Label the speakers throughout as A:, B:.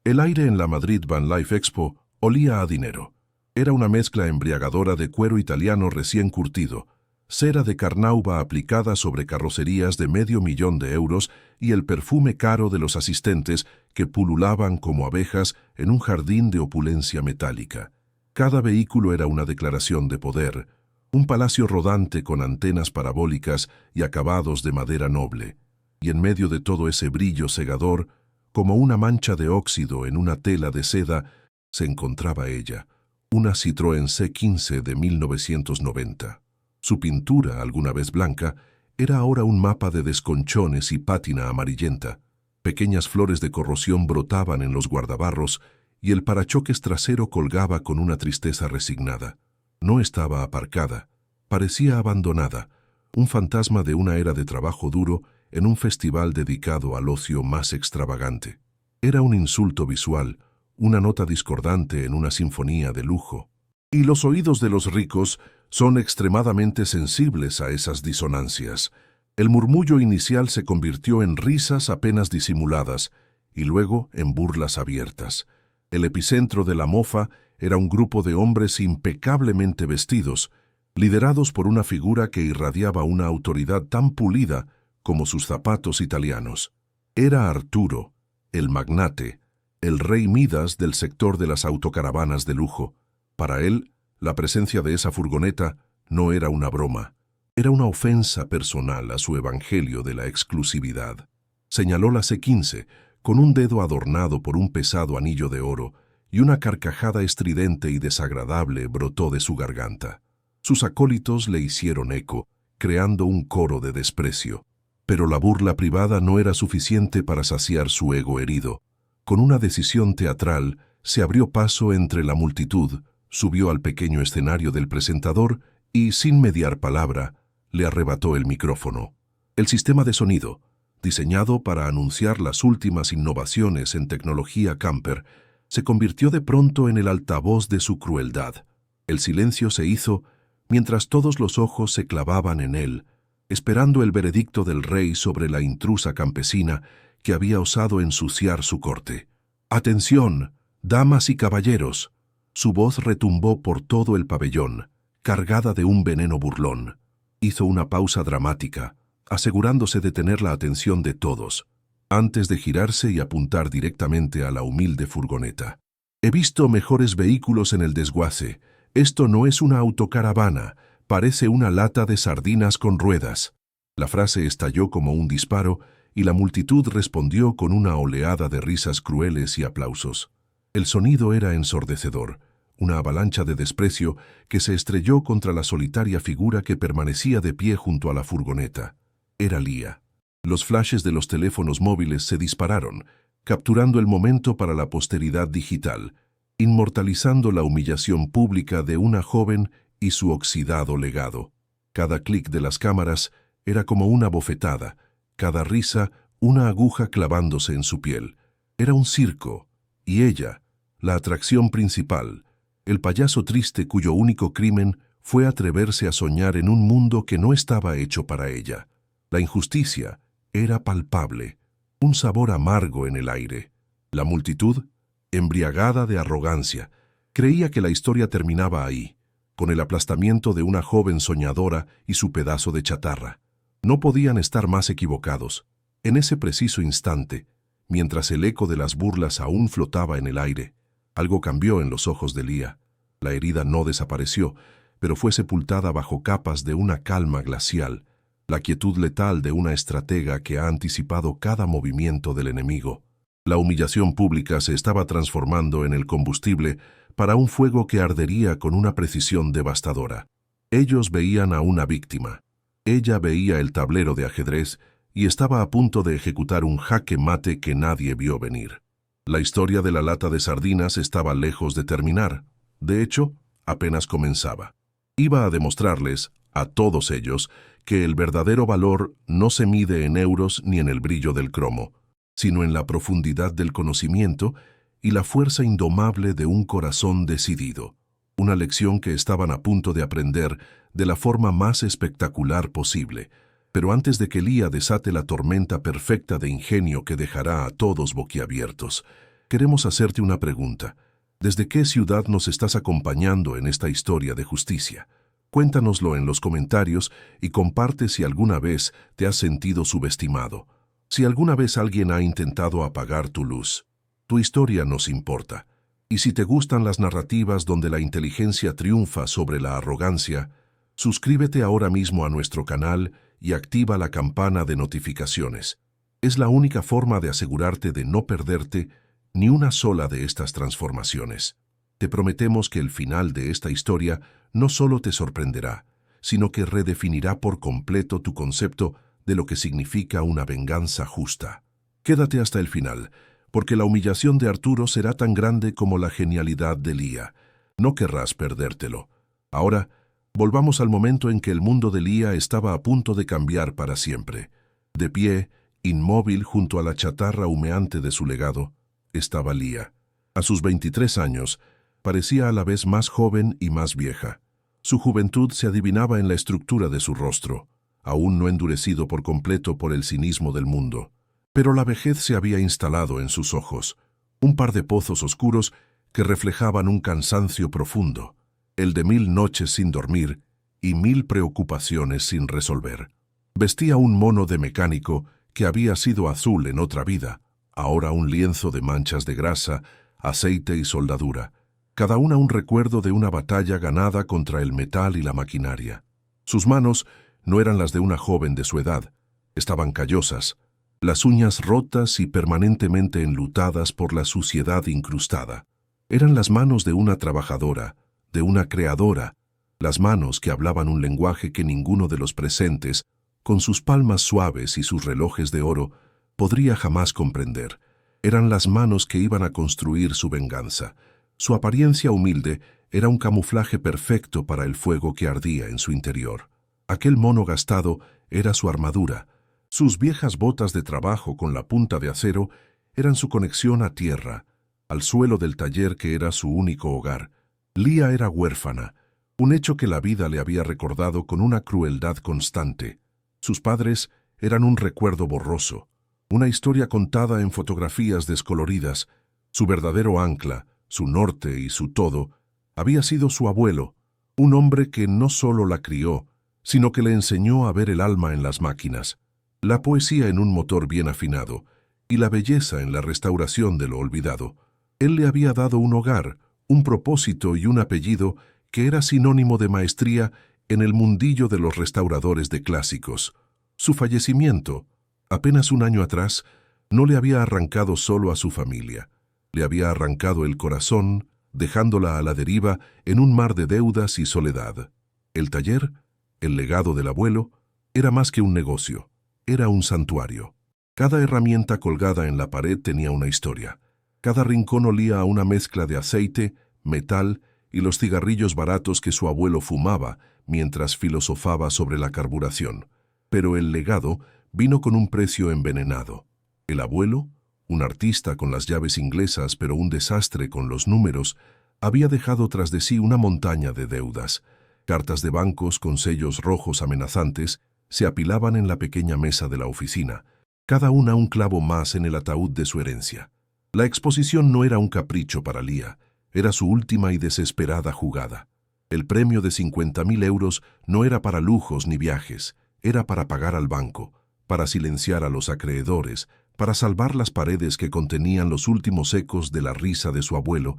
A: El aire en la Madrid Van Life Expo olía a dinero. Era una mezcla embriagadora de cuero italiano recién curtido, cera de carnauba aplicada sobre carrocerías de €500,000 y el perfume caro de los asistentes que pululaban como abejas en un jardín de opulencia metálica. Cada vehículo era una declaración de poder, un palacio rodante con antenas parabólicas y acabados de madera noble. Y en medio de todo ese brillo cegador, como una mancha de óxido en una tela de seda, se encontraba ella, una Citroën C15 de 1990. Su pintura, alguna vez blanca, era ahora un mapa de desconchones y pátina amarillenta. Pequeñas flores de corrosión brotaban en los guardabarros y el parachoques trasero colgaba con una tristeza resignada. No estaba aparcada, parecía abandonada, un fantasma de una era de trabajo duro en un festival dedicado al ocio más extravagante. Era un insulto visual, una nota discordante en una sinfonía de lujo. Y los oídos de los ricos son extremadamente sensibles a esas disonancias. El murmullo inicial se convirtió en risas apenas disimuladas y luego en burlas abiertas. El epicentro de la mofa era un grupo de hombres impecablemente vestidos, liderados por una figura que irradiaba una autoridad tan pulida como sus zapatos italianos. Era Arturo, el magnate, el rey Midas del sector de las autocaravanas de lujo. Para él, la presencia de esa furgoneta no era una broma, era una ofensa personal a su evangelio de la exclusividad. Señaló la C15, con un dedo adornado por un pesado anillo de oro, y una carcajada estridente y desagradable brotó de su garganta. Sus acólitos le hicieron eco, creando un coro de desprecio. Pero la burla privada no era suficiente para saciar su ego herido. Con una decisión teatral, se abrió paso entre la multitud, subió al pequeño escenario del presentador y, sin mediar palabra, le arrebató el micrófono. El sistema de sonido, diseñado para anunciar las últimas innovaciones en tecnología camper, se convirtió de pronto en el altavoz de su crueldad. El silencio se hizo mientras todos los ojos se clavaban en él, esperando el veredicto del rey sobre la intrusa campesina que había osado ensuciar su corte. «Atención, damas y caballeros», su voz retumbó por todo el pabellón, cargada de un veneno burlón. Hizo una pausa dramática, asegurándose de tener la atención de todos, antes de girarse y apuntar directamente a la humilde furgoneta. «He visto mejores vehículos en el desguace. Esto no es una autocaravana, parece una lata de sardinas con ruedas». La frase estalló como un disparo y la multitud respondió con una oleada de risas crueles y aplausos. El sonido era ensordecedor, una avalancha de desprecio que se estrelló contra la solitaria figura que permanecía de pie junto a la furgoneta. Era Lía. Los flashes de los teléfonos móviles se dispararon, capturando el momento para la posteridad digital, inmortalizando la humillación pública de una joven y su oxidado legado. Cada clic de las cámaras era como una bofetada, cada risa una aguja clavándose en su piel. Era un circo, y ella, la atracción principal, el payaso triste cuyo único crimen fue atreverse a soñar en un mundo que no estaba hecho para ella. La injusticia era palpable, un sabor amargo en el aire. La multitud, embriagada de arrogancia, creía que la historia terminaba ahí, con el aplastamiento de una joven soñadora y su pedazo de chatarra. No podían estar más equivocados. En ese preciso instante, mientras el eco de las burlas aún flotaba en el aire, algo cambió en los ojos de Lía. La herida no desapareció, pero fue sepultada bajo capas de una calma glacial, la quietud letal de una estratega que ha anticipado cada movimiento del enemigo. La humillación pública se estaba transformando en el combustible para un fuego que ardería con una precisión devastadora. Ellos veían a una víctima. Ella veía el tablero de ajedrez y estaba a punto de ejecutar un jaque mate que nadie vio venir. La historia de la lata de sardinas estaba lejos de terminar. De hecho, apenas comenzaba. Iba a demostrarles, a todos ellos, que el verdadero valor no se mide en euros ni en el brillo del cromo, sino en la profundidad del conocimiento y la fuerza indomable de un corazón decidido. Una lección que estaban a punto de aprender de la forma más espectacular posible. Pero antes de que Lía desate la tormenta perfecta de ingenio que dejará a todos boquiabiertos, queremos hacerte una pregunta. ¿Desde qué ciudad nos estás acompañando en esta historia de justicia? Cuéntanoslo en los comentarios y comparte si alguna vez te has sentido subestimado. Si alguna vez alguien ha intentado apagar tu luz. Tu historia nos importa. Y si te gustan las narrativas donde la inteligencia triunfa sobre la arrogancia, suscríbete ahora mismo a nuestro canal y activa la campana de notificaciones. Es la única forma de asegurarte de no perderte ni una sola de estas transformaciones. Te prometemos que el final de esta historia no solo te sorprenderá, sino que redefinirá por completo tu concepto de lo que significa una venganza justa. Quédate hasta el final, porque la humillación de Arturo será tan grande como la genialidad de Lía. No querrás perdértelo. Ahora, volvamos al momento en que el mundo de Lía estaba a punto de cambiar para siempre. De pie, inmóvil junto a la chatarra humeante de su legado, estaba Lía. A sus 23 años, parecía a la vez más joven y más vieja. Su juventud se adivinaba en la estructura de su rostro, aún no endurecido por completo por el cinismo del mundo. Pero la vejez se había instalado en sus ojos, un par de pozos oscuros que reflejaban un cansancio profundo, el de 1000 noches sin dormir y 1000 preocupaciones sin resolver. Vestía un mono de mecánico que había sido azul en otra vida, ahora un lienzo de manchas de grasa, aceite y soldadura, cada una un recuerdo de una batalla ganada contra el metal y la maquinaria. Sus manos no eran las de una joven de su edad, estaban callosas, las uñas rotas y permanentemente enlutadas por la suciedad incrustada. Eran las manos de una trabajadora, de una creadora, las manos que hablaban un lenguaje que ninguno de los presentes, con sus palmas suaves y sus relojes de oro, podría jamás comprender. Eran las manos que iban a construir su venganza. Su apariencia humilde era un camuflaje perfecto para el fuego que ardía en su interior. Aquel mono gastado era su armadura. Sus viejas botas de trabajo con la punta de acero eran su conexión a tierra, al suelo del taller que era su único hogar. Lía era huérfana, un hecho que la vida le había recordado con una crueldad constante. Sus padres eran un recuerdo borroso, una historia contada en fotografías descoloridas. Su verdadero ancla, su norte y su todo, había sido su abuelo, un hombre que no solo la crió, sino que le enseñó a ver el alma en las máquinas, la poesía en un motor bien afinado y la belleza en la restauración de lo olvidado. Él le había dado un hogar, un propósito y un apellido que era sinónimo de maestría en el mundillo de los restauradores de clásicos. Su fallecimiento, apenas un año atrás, no le había arrancado solo a su familia. Le había arrancado el corazón, dejándola a la deriva en un mar de deudas y soledad. El taller, el legado del abuelo, era más que un negocio, era un santuario. Cada herramienta colgada en la pared tenía una historia. Cada rincón olía a una mezcla de aceite, metal y los cigarrillos baratos que su abuelo fumaba mientras filosofaba sobre la carburación. Pero el legado vino con un precio envenenado. El abuelo, un artista con las llaves inglesas pero un desastre con los números, había dejado tras de sí una montaña de deudas. Cartas de bancos con sellos rojos amenazantes se apilaban en la pequeña mesa de la oficina, cada una un clavo más en el ataúd de su herencia. La exposición no era un capricho para Lía, era su última y desesperada jugada. El premio de 50.000 euros no era para lujos ni viajes, era para pagar al banco, para silenciar a los acreedores, para salvar las paredes que contenían los últimos ecos de la risa de su abuelo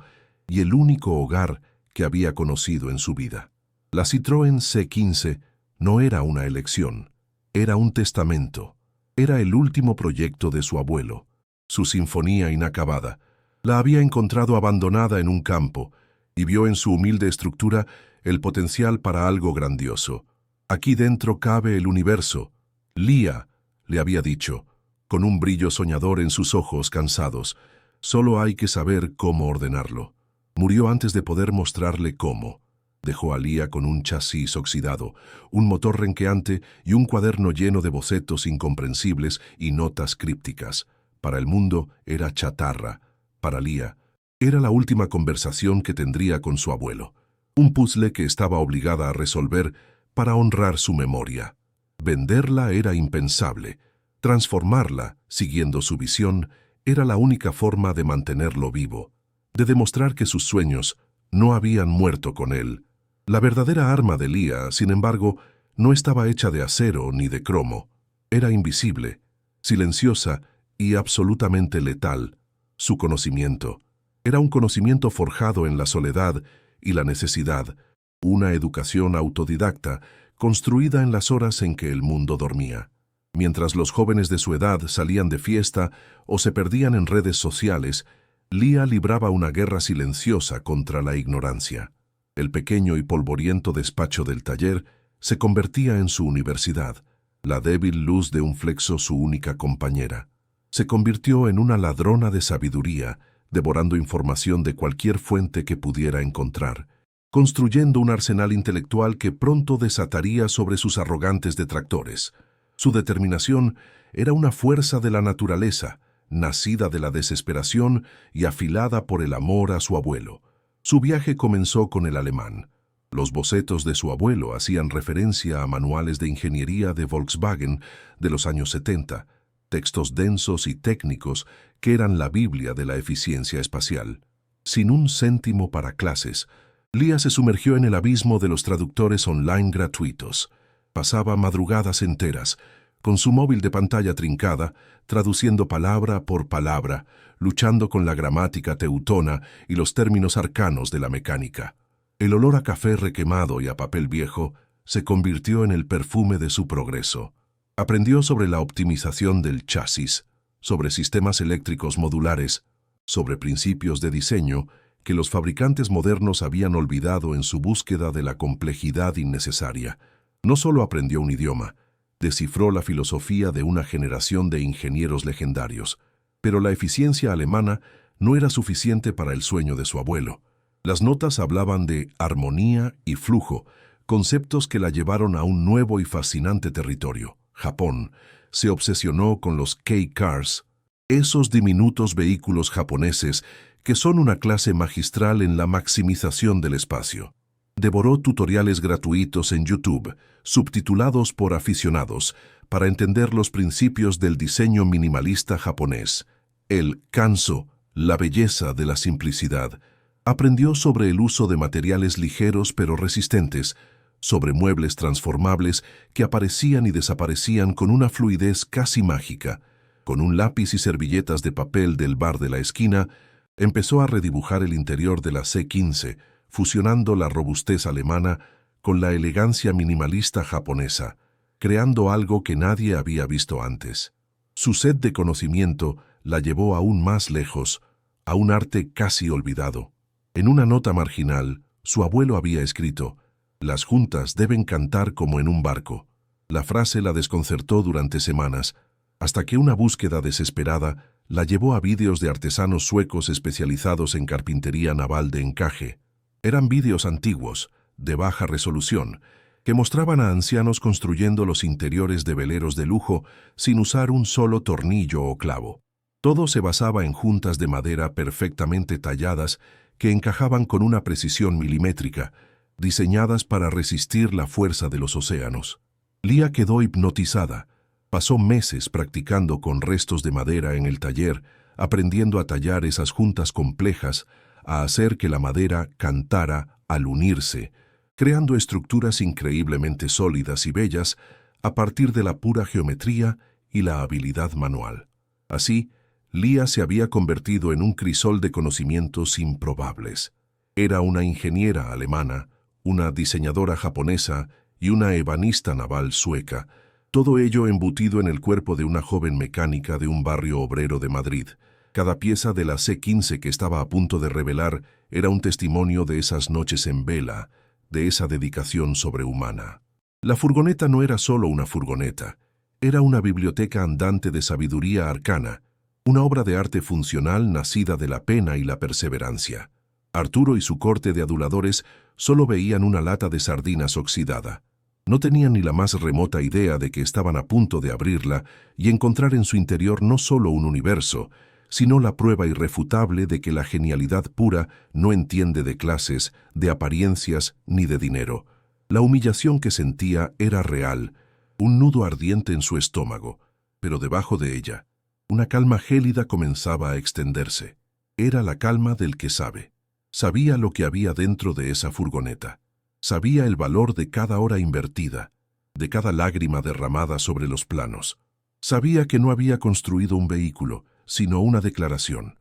A: y el único hogar que había conocido en su vida. La Citroën C15 no era una elección, era un testamento, era el último proyecto de su abuelo. Su sinfonía inacabada. La había encontrado abandonada en un campo y vio en su humilde estructura el potencial para algo grandioso. Aquí dentro cabe el universo. Lía, le había dicho, con un brillo soñador en sus ojos cansados. Solo hay que saber cómo ordenarlo. Murió antes de poder mostrarle cómo. Dejó a Lía con un chasis oxidado, un motor renqueante y un cuaderno lleno de bocetos incomprensibles y notas crípticas. Para el mundo era chatarra. Para Lía, era la última conversación que tendría con su abuelo. Un puzzle que estaba obligada a resolver para honrar su memoria. Venderla era impensable. Transformarla, siguiendo su visión, era la única forma de mantenerlo vivo, de demostrar que sus sueños no habían muerto con él. La verdadera arma de Leah, sin embargo, no estaba hecha de acero ni de cromo. Era invisible, silenciosa y absolutamente letal. Su conocimiento era un conocimiento forjado en la soledad y la necesidad, una educación autodidacta construida en las horas en que el mundo dormía. Mientras los jóvenes de su edad salían de fiesta o se perdían en redes sociales, Leah libraba una guerra silenciosa contra la ignorancia. El pequeño y polvoriento despacho del taller se convertía en su universidad, la débil luz de un flexo su única compañera. Se convirtió en una ladrona de sabiduría, devorando información de cualquier fuente que pudiera encontrar, construyendo un arsenal intelectual que pronto desataría sobre sus arrogantes detractores. Su determinación era una fuerza de la naturaleza, nacida de la desesperación y afilada por el amor a su abuelo. Su viaje comenzó con el alemán. Los bocetos de su abuelo hacían referencia a manuales de ingeniería de Volkswagen de los años 70, textos densos y técnicos que eran la Biblia de la eficiencia espacial. Sin un céntimo para clases, Leah se sumergió en el abismo de los traductores online gratuitos. Pasaba madrugadas enteras, con su móvil de pantalla trincada, traduciendo palabra por palabra, luchando con la gramática teutona y los términos arcanos de la mecánica. El olor a café requemado y a papel viejo se convirtió en el perfume de su progreso. Aprendió sobre la optimización del chasis, sobre sistemas eléctricos modulares, sobre principios de diseño que los fabricantes modernos habían olvidado en su búsqueda de la complejidad innecesaria. No solo aprendió un idioma, descifró la filosofía de una generación de ingenieros legendarios, pero la eficiencia alemana no era suficiente para el sueño de su abuelo. Las notas hablaban de armonía y flujo, conceptos que la llevaron a un nuevo y fascinante territorio, Japón. Se obsesionó con los K-Cars, esos diminutos vehículos japoneses que son una clase magistral en la maximización del espacio. Devoró tutoriales gratuitos en YouTube, subtitulados por aficionados, para entender los principios del diseño minimalista japonés. El kanso, la belleza de la simplicidad. Aprendió sobre el uso de materiales ligeros pero resistentes, sobre muebles transformables que aparecían y desaparecían con una fluidez casi mágica. Con un lápiz y servilletas de papel del bar de la esquina, empezó a redibujar el interior de la C-15, fusionando la robustez alemana con la elegancia minimalista japonesa, creando algo que nadie había visto antes. Su sed de conocimiento la llevó aún más lejos, a un arte casi olvidado. En una nota marginal, su abuelo había escrito: «Las juntas deben cantar como en un barco». La frase la desconcertó durante semanas, hasta que una búsqueda desesperada la llevó a vídeos de artesanos suecos especializados en carpintería naval de encaje. Eran vídeos antiguos, de baja resolución, que mostraban a ancianos construyendo los interiores de veleros de lujo sin usar un solo tornillo o clavo. Todo se basaba en juntas de madera perfectamente talladas que encajaban con una precisión milimétrica, diseñadas para resistir la fuerza de los océanos. Leah quedó hipnotizada. Pasó meses practicando con restos de madera en el taller, aprendiendo a tallar esas juntas complejas, a hacer que la madera cantara al unirse, creando estructuras increíblemente sólidas y bellas a partir de la pura geometría y la habilidad manual. Así, Leah se había convertido en un crisol de conocimientos improbables. Era una ingeniera alemana, una diseñadora japonesa y una ebanista naval sueca, todo ello embutido en el cuerpo de una joven mecánica de un barrio obrero de Madrid. Cada pieza de la C-15 que estaba a punto de revelar era un testimonio de esas noches en vela, de esa dedicación sobrehumana. La furgoneta no era solo una furgoneta, era una biblioteca andante de sabiduría arcana, una obra de arte funcional nacida de la pena y la perseverancia. Arturo y su corte de aduladores solo veían una lata de sardinas oxidada. No tenían ni la más remota idea de que estaban a punto de abrirla y encontrar en su interior no solo un universo, sino la prueba irrefutable de que la genialidad pura no entiende de clases, de apariencias ni de dinero. La humillación que sentía era real, un nudo ardiente en su estómago, pero debajo de ella, Una calma gélida comenzaba a extenderse. Era la calma del que sabe. Sabía lo que había dentro de esa furgoneta. Sabía el valor de cada hora invertida, de cada lágrima derramada sobre los planos. Sabía que no había construido un vehículo, sino una declaración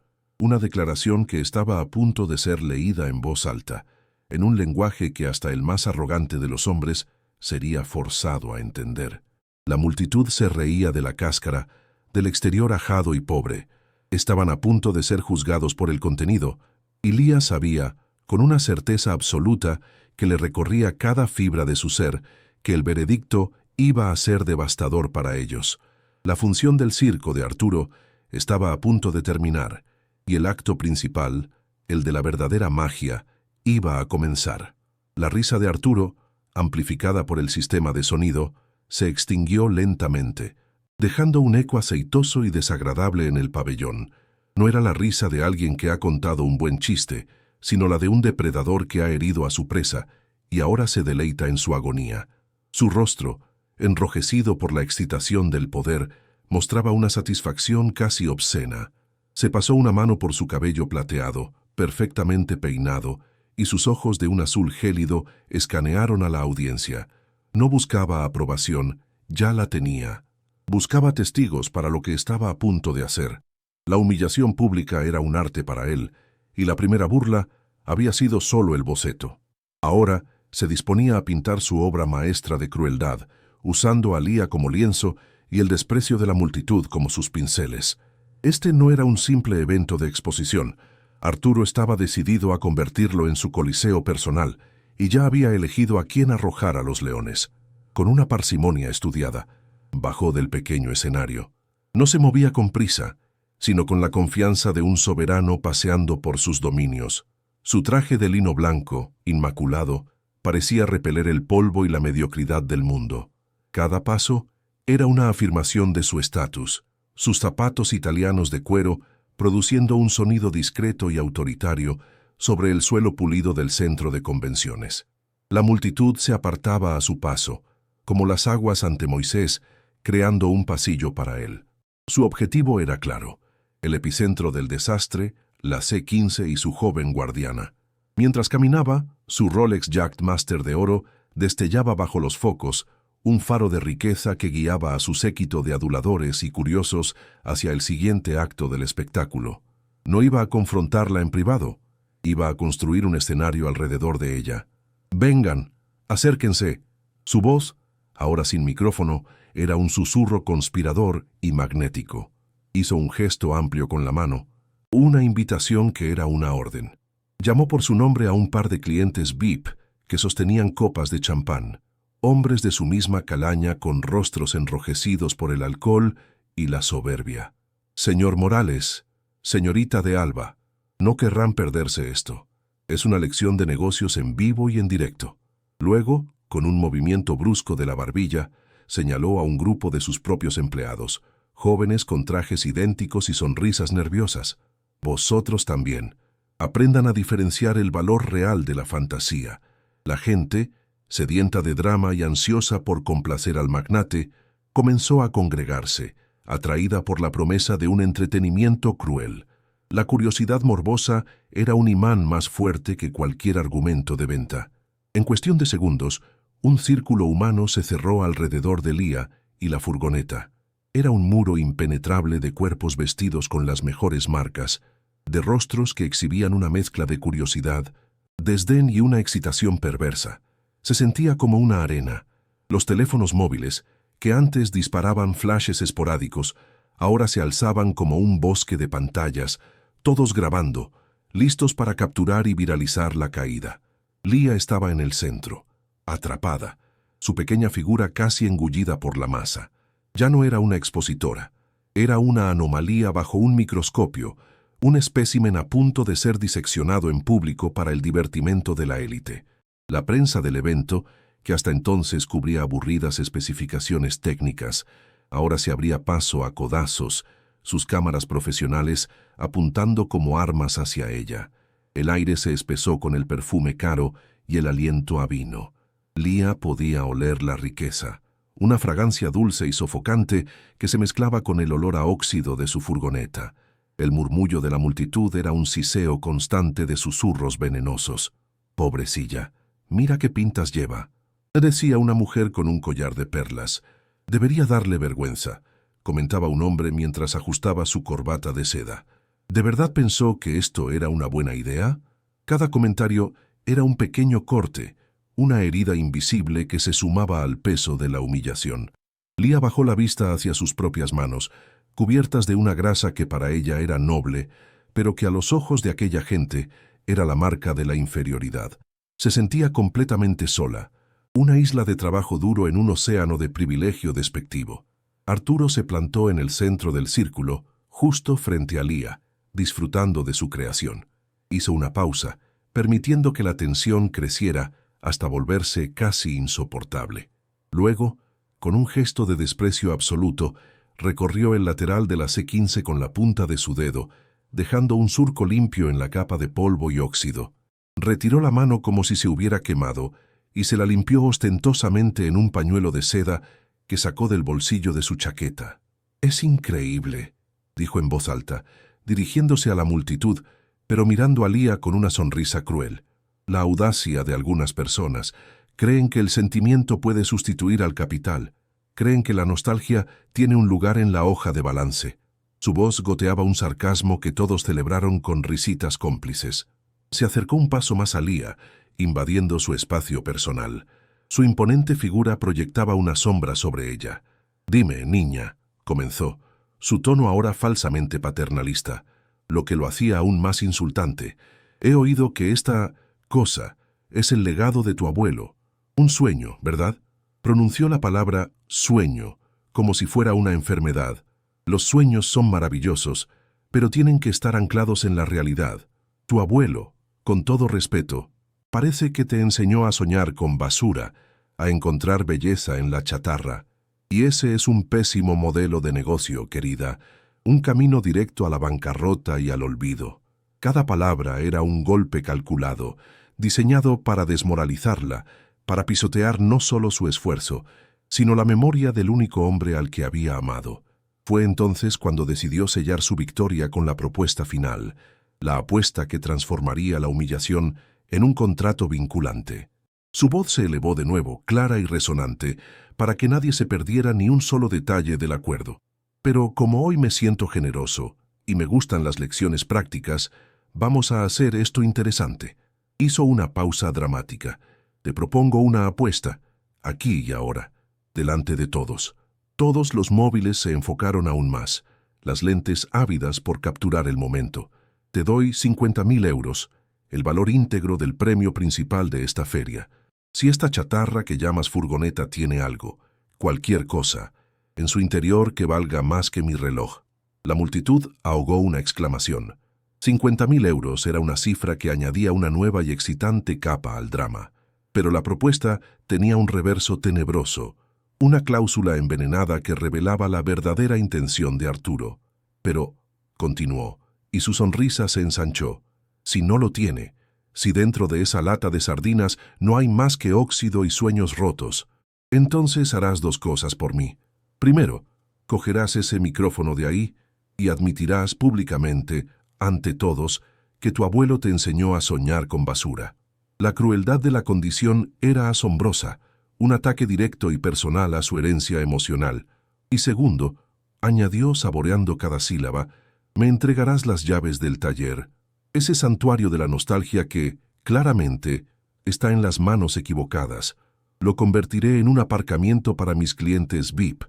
A: que estaba a punto de ser leída en voz alta, en un lenguaje que hasta el más arrogante de los hombres sería forzado a entender. La multitud se reía de la cáscara, del exterior ajado y pobre. Estaban a punto de ser juzgados por el contenido, y Lía sabía, con una certeza absoluta que le recorría cada fibra de su ser, que el veredicto iba a ser devastador para ellos. La función del circo de Arturo estaba a punto de terminar, y el acto principal, el de la verdadera magia, iba a comenzar. La risa de Arturo, amplificada por el sistema de sonido, se extinguió lentamente, dejando un eco aceitoso y desagradable en el pabellón. No era la risa de alguien que ha contado un buen chiste, sino la de un depredador que ha herido a su presa y ahora se deleita en su agonía. Su rostro, enrojecido por la excitación del poder, mostraba una satisfacción casi obscena. Se pasó una mano por su cabello plateado, perfectamente peinado, y sus ojos de un azul gélido escanearon a la audiencia. No buscaba aprobación, ya la tenía. Buscaba testigos para lo que estaba a punto de hacer. La humillación pública era un arte para él, y la primera burla había sido solo el boceto. Ahora se disponía a pintar su obra maestra de crueldad, usando a Lía como lienzo y el desprecio de la multitud como sus pinceles. Este no era un simple evento de exposición. Arturo estaba decidido a convertirlo en su coliseo personal, y ya había elegido a quién arrojar a los leones. Con una parsimonia estudiada, bajó del pequeño escenario. No se movía con prisa, sino con la confianza de un soberano paseando por sus dominios. Su traje de lino blanco, inmaculado, parecía repeler el polvo y la mediocridad del mundo. Cada paso era una afirmación de su estatus, sus zapatos italianos de cuero produciendo un sonido discreto y autoritario sobre el suelo pulido del centro de convenciones. La multitud se apartaba a su paso, como las aguas ante Moisés, creando un pasillo para él. Su objetivo era claro: el epicentro del desastre, la C-15 y su joven guardiana. Mientras caminaba, su Rolex Yachtmaster de oro destellaba bajo los focos, un faro de riqueza que guiaba a su séquito de aduladores y curiosos hacia el siguiente acto del espectáculo. No iba a confrontarla en privado, iba a construir un escenario alrededor de ella. «Vengan, acérquense». Su voz, ahora sin micrófono, era un susurro conspirador y magnético. Hizo un gesto amplio con la mano, una invitación que era una orden. Llamó por su nombre a un par de clientes VIP que sostenían copas de champán, hombres de su misma calaña con rostros enrojecidos por el alcohol y la soberbia. «Señor Morales, señorita de Alba, no querrán perderse esto. Es una lección de negocios en vivo y en directo». Luego, con un movimiento brusco de la barbilla, señaló a un grupo de sus propios empleados, jóvenes con trajes idénticos y sonrisas nerviosas. «Vosotros también. Aprendan a diferenciar el valor real de la fantasía». La gente, sedienta de drama y ansiosa por complacer al magnate, comenzó a congregarse, atraída por la promesa de un entretenimiento cruel. La curiosidad morbosa era un imán más fuerte que cualquier argumento de venta. En cuestión de segundos, un círculo humano se cerró alrededor de Lía y la furgoneta. Era un muro impenetrable de cuerpos vestidos con las mejores marcas, de rostros que exhibían una mezcla de curiosidad, desdén y una excitación perversa. Se sentía como una arena. Los teléfonos móviles, que antes disparaban flashes esporádicos, ahora se alzaban como un bosque de pantallas, todos grabando, listos para capturar y viralizar la caída. Lía estaba en el centro, atrapada, su pequeña figura casi engullida por la masa. Ya no era una expositora, era una anomalía bajo un microscopio, un espécimen a punto de ser diseccionado en público para el divertimento de la élite. La prensa del evento, que hasta entonces cubría aburridas especificaciones técnicas, ahora se abría paso a codazos, sus cámaras profesionales apuntando como armas hacia ella. El aire se espesó con el perfume caro y el aliento a vino. Lía podía oler la riqueza, una fragancia dulce y sofocante que se mezclaba con el olor a óxido de su furgoneta. El murmullo de la multitud era un siseo constante de susurros venenosos. «Pobrecilla, mira qué pintas lleva», decía una mujer con un collar de perlas. «Debería darle vergüenza», comentaba un hombre mientras ajustaba su corbata de seda. ¿De verdad pensó que esto era una buena idea? Cada comentario era un pequeño corte, una herida invisible que se sumaba al peso de la humillación. Lía bajó la vista hacia sus propias manos, cubiertas de una grasa que para ella era noble, pero que a los ojos de aquella gente era la marca de la inferioridad. Se sentía completamente sola, una isla de trabajo duro en un océano de privilegio despectivo. Arturo se plantó en el centro del círculo, justo frente a Lía, disfrutando de su creación. Hizo una pausa, permitiendo que la tensión creciera hasta volverse casi insoportable. Luego, con un gesto de desprecio absoluto, recorrió el lateral de la C-15 con la punta de su dedo, dejando un surco limpio en la capa de polvo y óxido. Retiró la mano como si se hubiera quemado y se la limpió ostentosamente en un pañuelo de seda que sacó del bolsillo de su chaqueta. «Es increíble», dijo en voz alta, dirigiéndose a la multitud, pero mirando a Lía con una sonrisa cruel. La audacia de algunas personas. Creen que el sentimiento puede sustituir al capital. Creen que la nostalgia tiene un lugar en la hoja de balance. Su voz goteaba un sarcasmo que todos celebraron con risitas cómplices. Se acercó un paso más a Lía, invadiendo su espacio personal. Su imponente figura proyectaba una sombra sobre ella. «Dime, niña», comenzó, su tono ahora falsamente paternalista, lo que lo hacía aún más insultante. «He oído que esta cosa es el legado de tu abuelo. Un sueño, ¿verdad?». Pronunció la palabra sueño, como si fuera una enfermedad. Los sueños son maravillosos, pero tienen que estar anclados en la realidad. Tu abuelo, con todo respeto, parece que te enseñó a soñar con basura, a encontrar belleza en la chatarra. Y ese es un pésimo modelo de negocio, querida, un camino directo a la bancarrota y al olvido. Cada palabra era un golpe calculado, diseñado para desmoralizarla, para pisotear no solo su esfuerzo, sino la memoria del único hombre al que había amado. Fue entonces cuando decidió sellar su victoria con la propuesta final, la apuesta que transformaría la humillación en un contrato vinculante. Su voz se elevó de nuevo, clara y resonante, para que nadie se perdiera ni un solo detalle del acuerdo. «Pero como hoy me siento generoso y me gustan las lecciones prácticas, vamos a hacer esto interesante». Hizo una pausa dramática. «Te propongo una apuesta, aquí y ahora, delante de todos». Todos los móviles se enfocaron aún más, las lentes ávidas por capturar el momento. «Te doy 50.000 euros, el valor íntegro del premio principal de esta feria. Si esta chatarra que llamas furgoneta tiene algo, cualquier cosa, en su interior que valga más que mi reloj». La multitud ahogó una exclamación. 50.000 euros era una cifra que añadía una nueva y excitante capa al drama. Pero la propuesta tenía un reverso tenebroso, una cláusula envenenada que revelaba la verdadera intención de Arturo. «Pero», continuó, y su sonrisa se ensanchó, «si no lo tiene, si dentro de esa lata de sardinas no hay más que óxido y sueños rotos, entonces harás dos cosas por mí. Primero, cogerás ese micrófono de ahí y admitirás públicamente, ante todos, que tu abuelo te enseñó a soñar con basura». La crueldad de la condición era asombrosa, un ataque directo y personal a su herencia emocional. «Y segundo», añadió saboreando cada sílaba, «me entregarás las llaves del taller, ese santuario de la nostalgia que, claramente, está en las manos equivocadas. Lo convertiré en un aparcamiento para mis clientes VIP.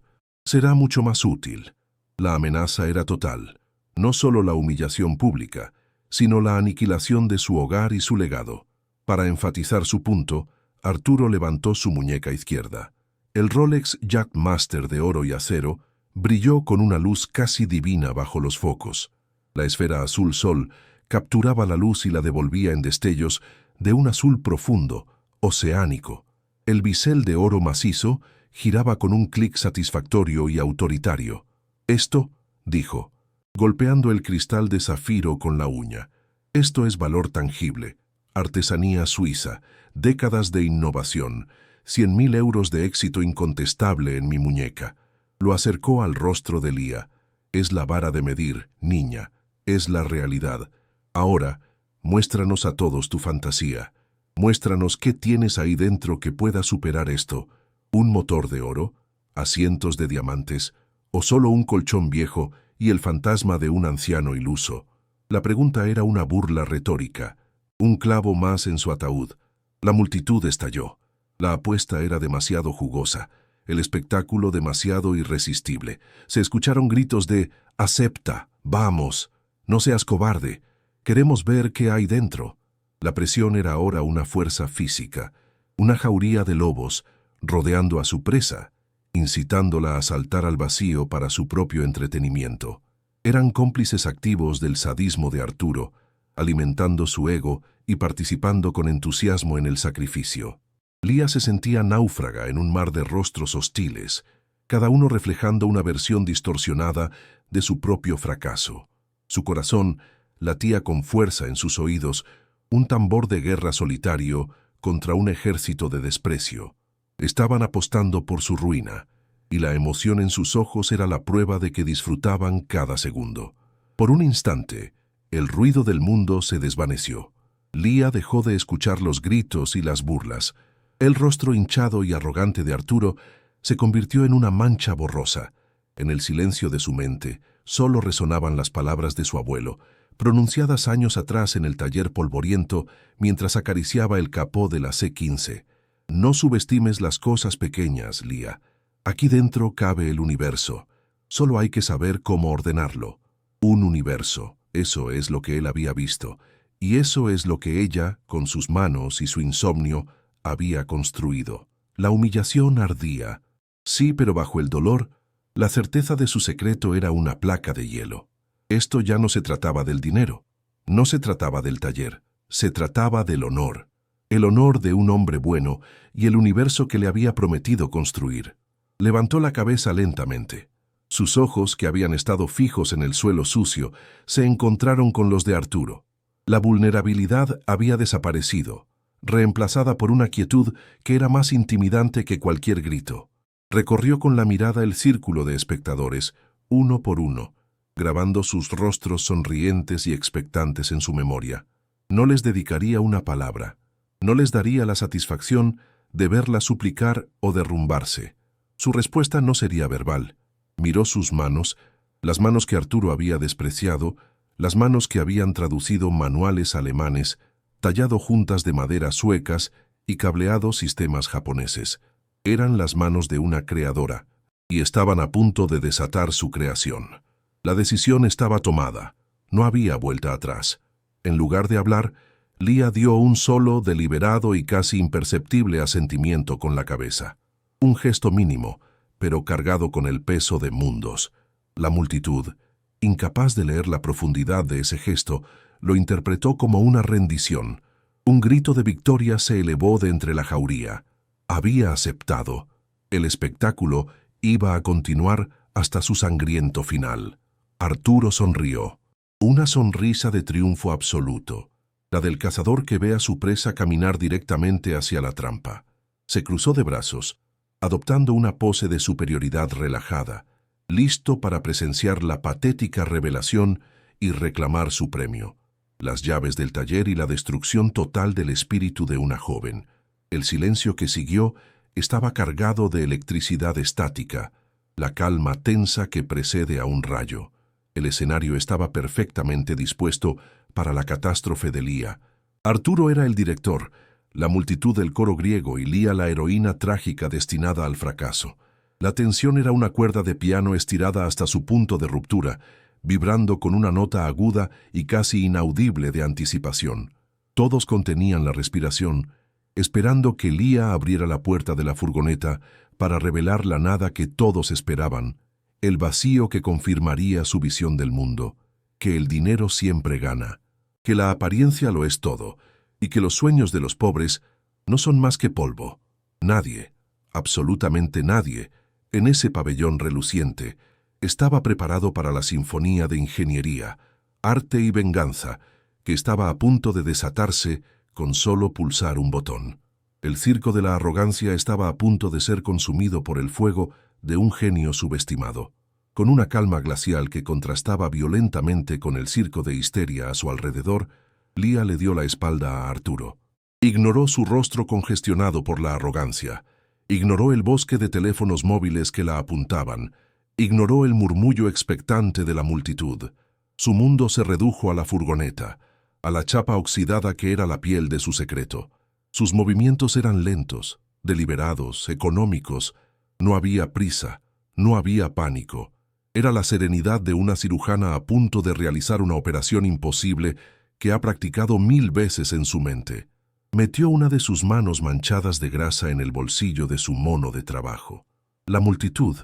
A: Será mucho más útil». La amenaza era total, no solo la humillación pública, sino la aniquilación de su hogar y su legado. Para enfatizar su punto, Arturo levantó su muñeca izquierda. El Rolex Jackmaster de oro y acero brilló con una luz casi divina bajo los focos. La esfera azul sol capturaba la luz y la devolvía en destellos de un azul profundo, oceánico. El bisel de oro macizo giraba con un clic satisfactorio y autoritario. «Esto», dijo, golpeando el cristal de zafiro con la uña, «esto es valor tangible, artesanía suiza, décadas de innovación, 100.000 euros de éxito incontestable en mi muñeca. Lo acercó al rostro de Lía. Es la vara de medir, niña. Es la realidad. Ahora, muéstranos a todos tu fantasía. Muéstranos qué tienes ahí dentro que pueda superar esto. ¿Un motor de oro? ¿Asientos de diamantes? ¿O solo un colchón viejo y el fantasma de un anciano iluso? La pregunta era una burla retórica. Un clavo más en su ataúd. La multitud estalló. La apuesta era demasiado jugosa, el espectáculo demasiado irresistible. Se escucharon gritos de «Acepta, vamos, no seas cobarde, queremos ver qué hay dentro». La presión era ahora una fuerza física, una jauría de lobos rodeando a su presa, incitándola a saltar al vacío para su propio entretenimiento. Eran cómplices activos del sadismo de Arturo, alimentando su ego y participando con entusiasmo en el sacrificio. Lía se sentía náufraga en un mar de rostros hostiles, cada uno reflejando una versión distorsionada de su propio fracaso. Su corazón latía con fuerza en sus oídos, un tambor de guerra solitario contra un ejército de desprecio. Estaban apostando por su ruina, y la emoción en sus ojos era la prueba de que disfrutaban cada segundo. Por un instante, el ruido del mundo se desvaneció. Lía dejó de escuchar los gritos y las burlas. El rostro hinchado y arrogante de Arturo se convirtió en una mancha borrosa. En el silencio de su mente solo resonaban las palabras de su abuelo, pronunciadas años atrás en el taller polvoriento mientras acariciaba el capó de la C-15. No subestimes las cosas pequeñas, Lía. Aquí dentro cabe el universo. Solo hay que saber cómo ordenarlo. Un universo, eso es lo que él había visto. Y eso es lo que ella, con sus manos y su insomnio, había construido. La humillación ardía. Sí, pero bajo el dolor, la certeza de su secreto era una placa de hielo. Esto ya no se trataba del dinero, no se trataba del taller, se trataba del honor. El honor de un hombre bueno y el universo que le había prometido construir. Levantó la cabeza lentamente. Sus ojos, que habían estado fijos en el suelo sucio, se encontraron con los de Arturo. La vulnerabilidad había desaparecido, reemplazada por una quietud que era más intimidante que cualquier grito. Recorrió con la mirada el círculo de espectadores, uno por uno, grabando sus rostros sonrientes y expectantes en su memoria. No les dedicaría una palabra, no les daría la satisfacción de verla suplicar o derrumbarse. Su respuesta no sería verbal. Miró sus manos, las manos que Arturo había despreciado, las manos que habían traducido manuales alemanes, tallado juntas de madera suecas y cableado sistemas japoneses. Eran las manos de una creadora, y estaban a punto de desatar su creación. La decisión estaba tomada, no había vuelta atrás. En lugar de hablar, Lía dio un solo, deliberado y casi imperceptible asentimiento con la cabeza. Un gesto mínimo, pero cargado con el peso de mundos. La multitud, incapaz de leer la profundidad de ese gesto, lo interpretó como una rendición. Un grito de victoria se elevó de entre la jauría. Había aceptado. El espectáculo iba a continuar hasta su sangriento final. Arturo sonrió. Una sonrisa de triunfo absoluto. La del cazador que ve a su presa caminar directamente hacia la trampa. Se cruzó de brazos, adoptando una pose de superioridad relajada, listo para presenciar la patética revelación y reclamar su premio. Las llaves del taller y la destrucción total del espíritu de una joven. El silencio que siguió estaba cargado de electricidad estática, la calma tensa que precede a un rayo. El escenario estaba perfectamente dispuesto para la catástrofe de Lía. Arturo era el director, la multitud del coro griego y Lía la heroína trágica destinada al fracaso. La tensión era una cuerda de piano estirada hasta su punto de ruptura, vibrando con una nota aguda y casi inaudible de anticipación. Todos contenían la respiración, esperando que Lía abriera la puerta de la furgoneta para revelar la nada que todos esperaban, el vacío que confirmaría su visión del mundo, que el dinero siempre gana, que la apariencia lo es todo, y que los sueños de los pobres no son más que polvo. Nadie, absolutamente nadie, en ese pabellón reluciente, estaba preparado para la sinfonía de ingeniería, arte y venganza, que estaba a punto de desatarse con solo pulsar un botón. El circo de la arrogancia estaba a punto de ser consumido por el fuego de un genio subestimado. Con una calma glacial que contrastaba violentamente con el circo de histeria a su alrededor, Lia le dio la espalda a Arturo. Ignoró su rostro congestionado por la arrogancia. Ignoró el bosque de teléfonos móviles que la apuntaban. Ignoró el murmullo expectante de la multitud. Su mundo se redujo a la furgoneta, a la chapa oxidada que era la piel de su secreto. Sus movimientos eran lentos, deliberados, económicos. No había prisa, no había pánico. Era la serenidad de una cirujana a punto de realizar una operación imposible que ha practicado 1000 veces en su mente. Metió una de sus manos manchadas de grasa en el bolsillo de su mono de trabajo. La multitud,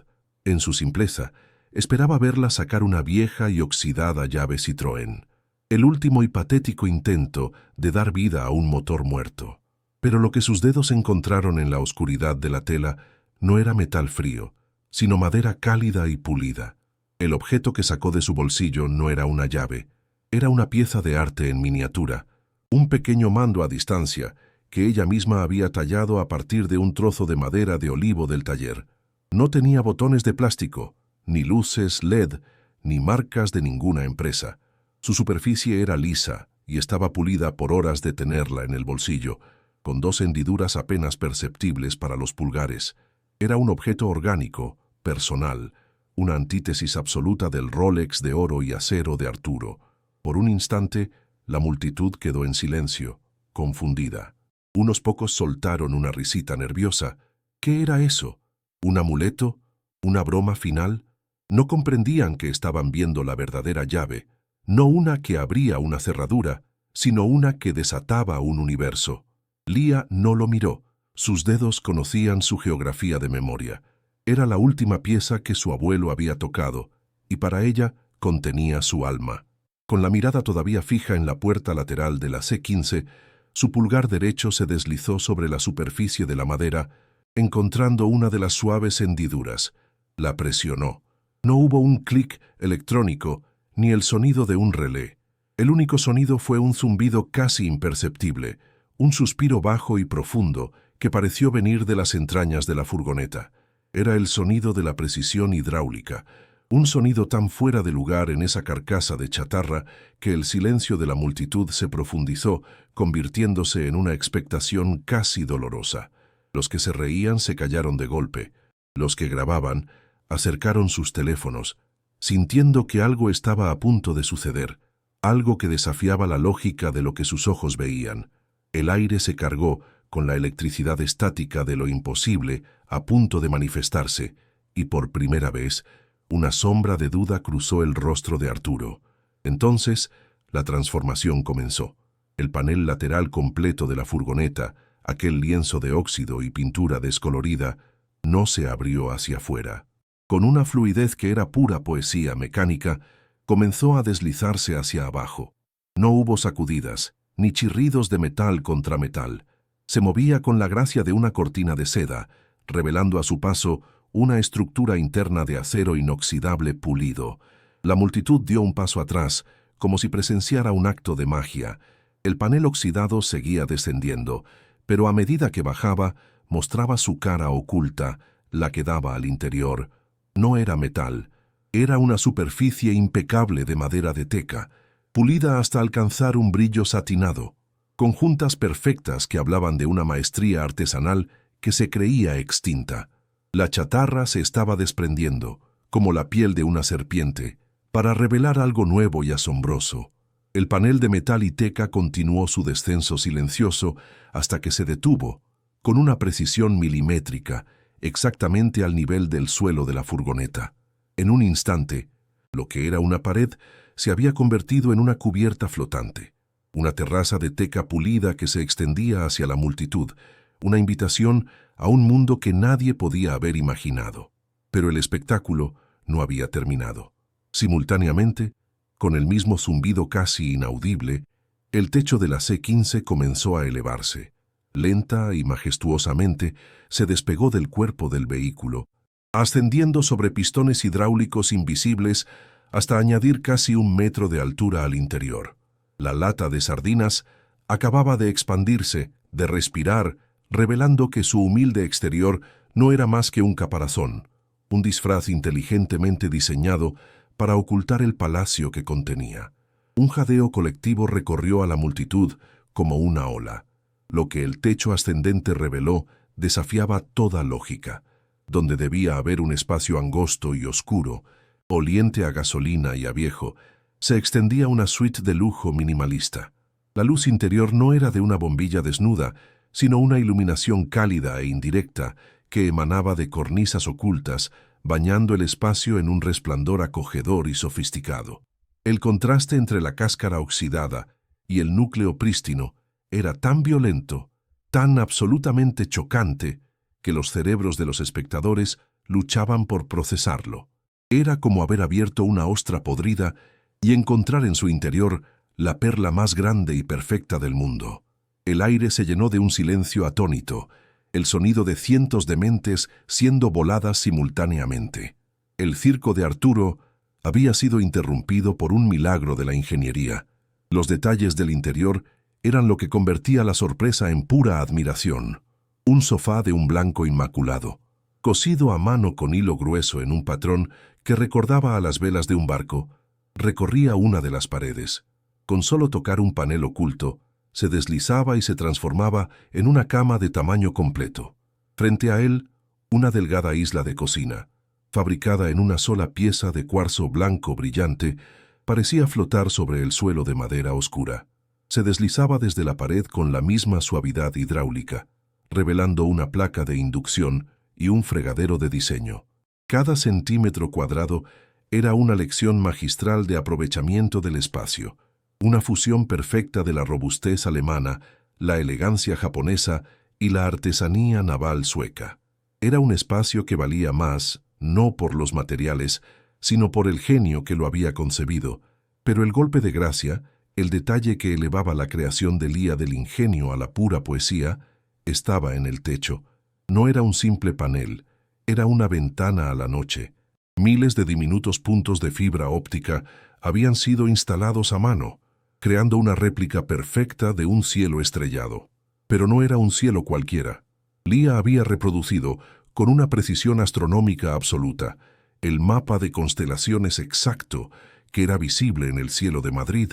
A: en su simpleza, esperaba verla sacar una vieja y oxidada llave Citroën, el último y patético intento de dar vida a un motor muerto. Pero lo que sus dedos encontraron en la oscuridad de la tela no era metal frío, sino madera cálida y pulida. El objeto que sacó de su bolsillo no era una llave, era una pieza de arte en miniatura, un pequeño mando a distancia que ella misma había tallado a partir de un trozo de madera de olivo del taller. No tenía botones de plástico, ni luces LED, ni marcas de ninguna empresa. Su superficie era lisa y estaba pulida por horas de tenerla en el bolsillo, con 2 hendiduras apenas perceptibles para los pulgares. Era un objeto orgánico, personal, una antítesis absoluta del Rolex de oro y acero de Arturo. Por un instante, la multitud quedó en silencio, confundida. Unos pocos soltaron una risita nerviosa. ¿Qué era eso? ¿Un amuleto? ¿Una broma final? No comprendían que estaban viendo la verdadera llave, no una que abría una cerradura, sino una que desataba un universo. Lia no lo miró. Sus dedos conocían su geografía de memoria. Era la última pieza que su abuelo había tocado, y para ella contenía su alma. Con la mirada todavía fija en la puerta lateral de la C15, su pulgar derecho se deslizó sobre la superficie de la madera, encontrando una de las suaves hendiduras. La presionó. No hubo un clic electrónico, ni el sonido de un relé. El único sonido fue un zumbido casi imperceptible, un suspiro bajo y profundo que pareció venir de las entrañas de la furgoneta. Era el sonido de la precisión hidráulica, un sonido tan fuera de lugar en esa carcasa de chatarra que el silencio de la multitud se profundizó, convirtiéndose en una expectación casi dolorosa. Los que se reían se callaron de golpe. Los que grababan acercaron sus teléfonos, sintiendo que algo estaba a punto de suceder, algo que desafiaba la lógica de lo que sus ojos veían. El aire se cargó con la electricidad estática de lo imposible a punto de manifestarse, y por primera vez, una sombra de duda cruzó el rostro de Arturo. Entonces, la transformación comenzó. El panel lateral completo de la furgoneta, aquel lienzo de óxido y pintura descolorida, no se abrió hacia afuera. Con una fluidez que era pura poesía mecánica, comenzó a deslizarse hacia abajo. No hubo sacudidas, ni chirridos de metal contra metal. Se movía con la gracia de una cortina de seda, revelando a su paso una estructura interna de acero inoxidable pulido. La multitud dio un paso atrás, como si presenciara un acto de magia. El panel oxidado seguía descendiendo, pero a medida que bajaba, mostraba su cara oculta, la que daba al interior. No era metal, era una superficie impecable de madera de teca, pulida hasta alcanzar un brillo satinado, con juntas perfectas que hablaban de una maestría artesanal que se creía extinta. La chatarra se estaba desprendiendo, como la piel de una serpiente, para revelar algo nuevo y asombroso. El panel de metal y teca continuó su descenso silencioso hasta que se detuvo, con una precisión milimétrica, exactamente al nivel del suelo de la furgoneta. En un instante, lo que era una pared se había convertido en una cubierta flotante, una terraza de teca pulida que se extendía hacia la multitud, una invitación a un mundo que nadie podía haber imaginado. Pero el espectáculo no había terminado. Simultáneamente, con el mismo zumbido casi inaudible, el techo de la C15 comenzó a elevarse. Lenta y majestuosamente, se despegó del cuerpo del vehículo, ascendiendo sobre pistones hidráulicos invisibles hasta añadir casi 1 metro de altura al interior. La lata de sardinas acababa de expandirse, de respirar, revelando que su humilde exterior no era más que un caparazón, un disfraz inteligentemente diseñado para ocultar el palacio que contenía. Un jadeo colectivo recorrió a la multitud como una ola. Lo que el techo ascendente reveló desafiaba toda lógica. Donde debía haber un espacio angosto y oscuro, oliente a gasolina y a viejo, se extendía una suite de lujo minimalista. La luz interior no era de una bombilla desnuda, sino una iluminación cálida e indirecta que emanaba de cornisas ocultas, bañando el espacio en un resplandor acogedor y sofisticado. El contraste entre la cáscara oxidada y el núcleo prístino era tan violento, tan absolutamente chocante, que los cerebros de los espectadores luchaban por procesarlo. Era como haber abierto una ostra podrida y encontrar en su interior la perla más grande y perfecta del mundo. El aire se llenó de un silencio atónito, el sonido de cientos de mentes siendo voladas simultáneamente. El circo de Arturo había sido interrumpido por un milagro de la ingeniería. Los detalles del interior eran lo que convertía la sorpresa en pura admiración. Un sofá de un blanco inmaculado, cosido a mano con hilo grueso en un patrón que recordaba a las velas de un barco, recorría una de las paredes. Con solo tocar un panel oculto, se deslizaba y se transformaba en una cama de tamaño completo. Frente a él, una delgada isla de cocina, fabricada en una sola pieza de cuarzo blanco brillante, parecía flotar sobre el suelo de madera oscura. Se deslizaba desde la pared con la misma suavidad hidráulica, revelando una placa de inducción y un fregadero de diseño. Cada centímetro cuadrado era una lección magistral de aprovechamiento del espacio, una fusión perfecta de la robustez alemana, la elegancia japonesa y la artesanía naval sueca. Era un espacio que valía más, no por los materiales, sino por el genio que lo había concebido, pero el golpe de gracia, el detalle que elevaba la creación de Lía del ingenio a la pura poesía, estaba en el techo. No era un simple panel, era una ventana a la noche. Miles de diminutos puntos de fibra óptica habían sido instalados a mano, creando una réplica perfecta de un cielo estrellado. Pero no era un cielo cualquiera. Lía había reproducido, con una precisión astronómica absoluta, el mapa de constelaciones exacto que era visible en el cielo de Madrid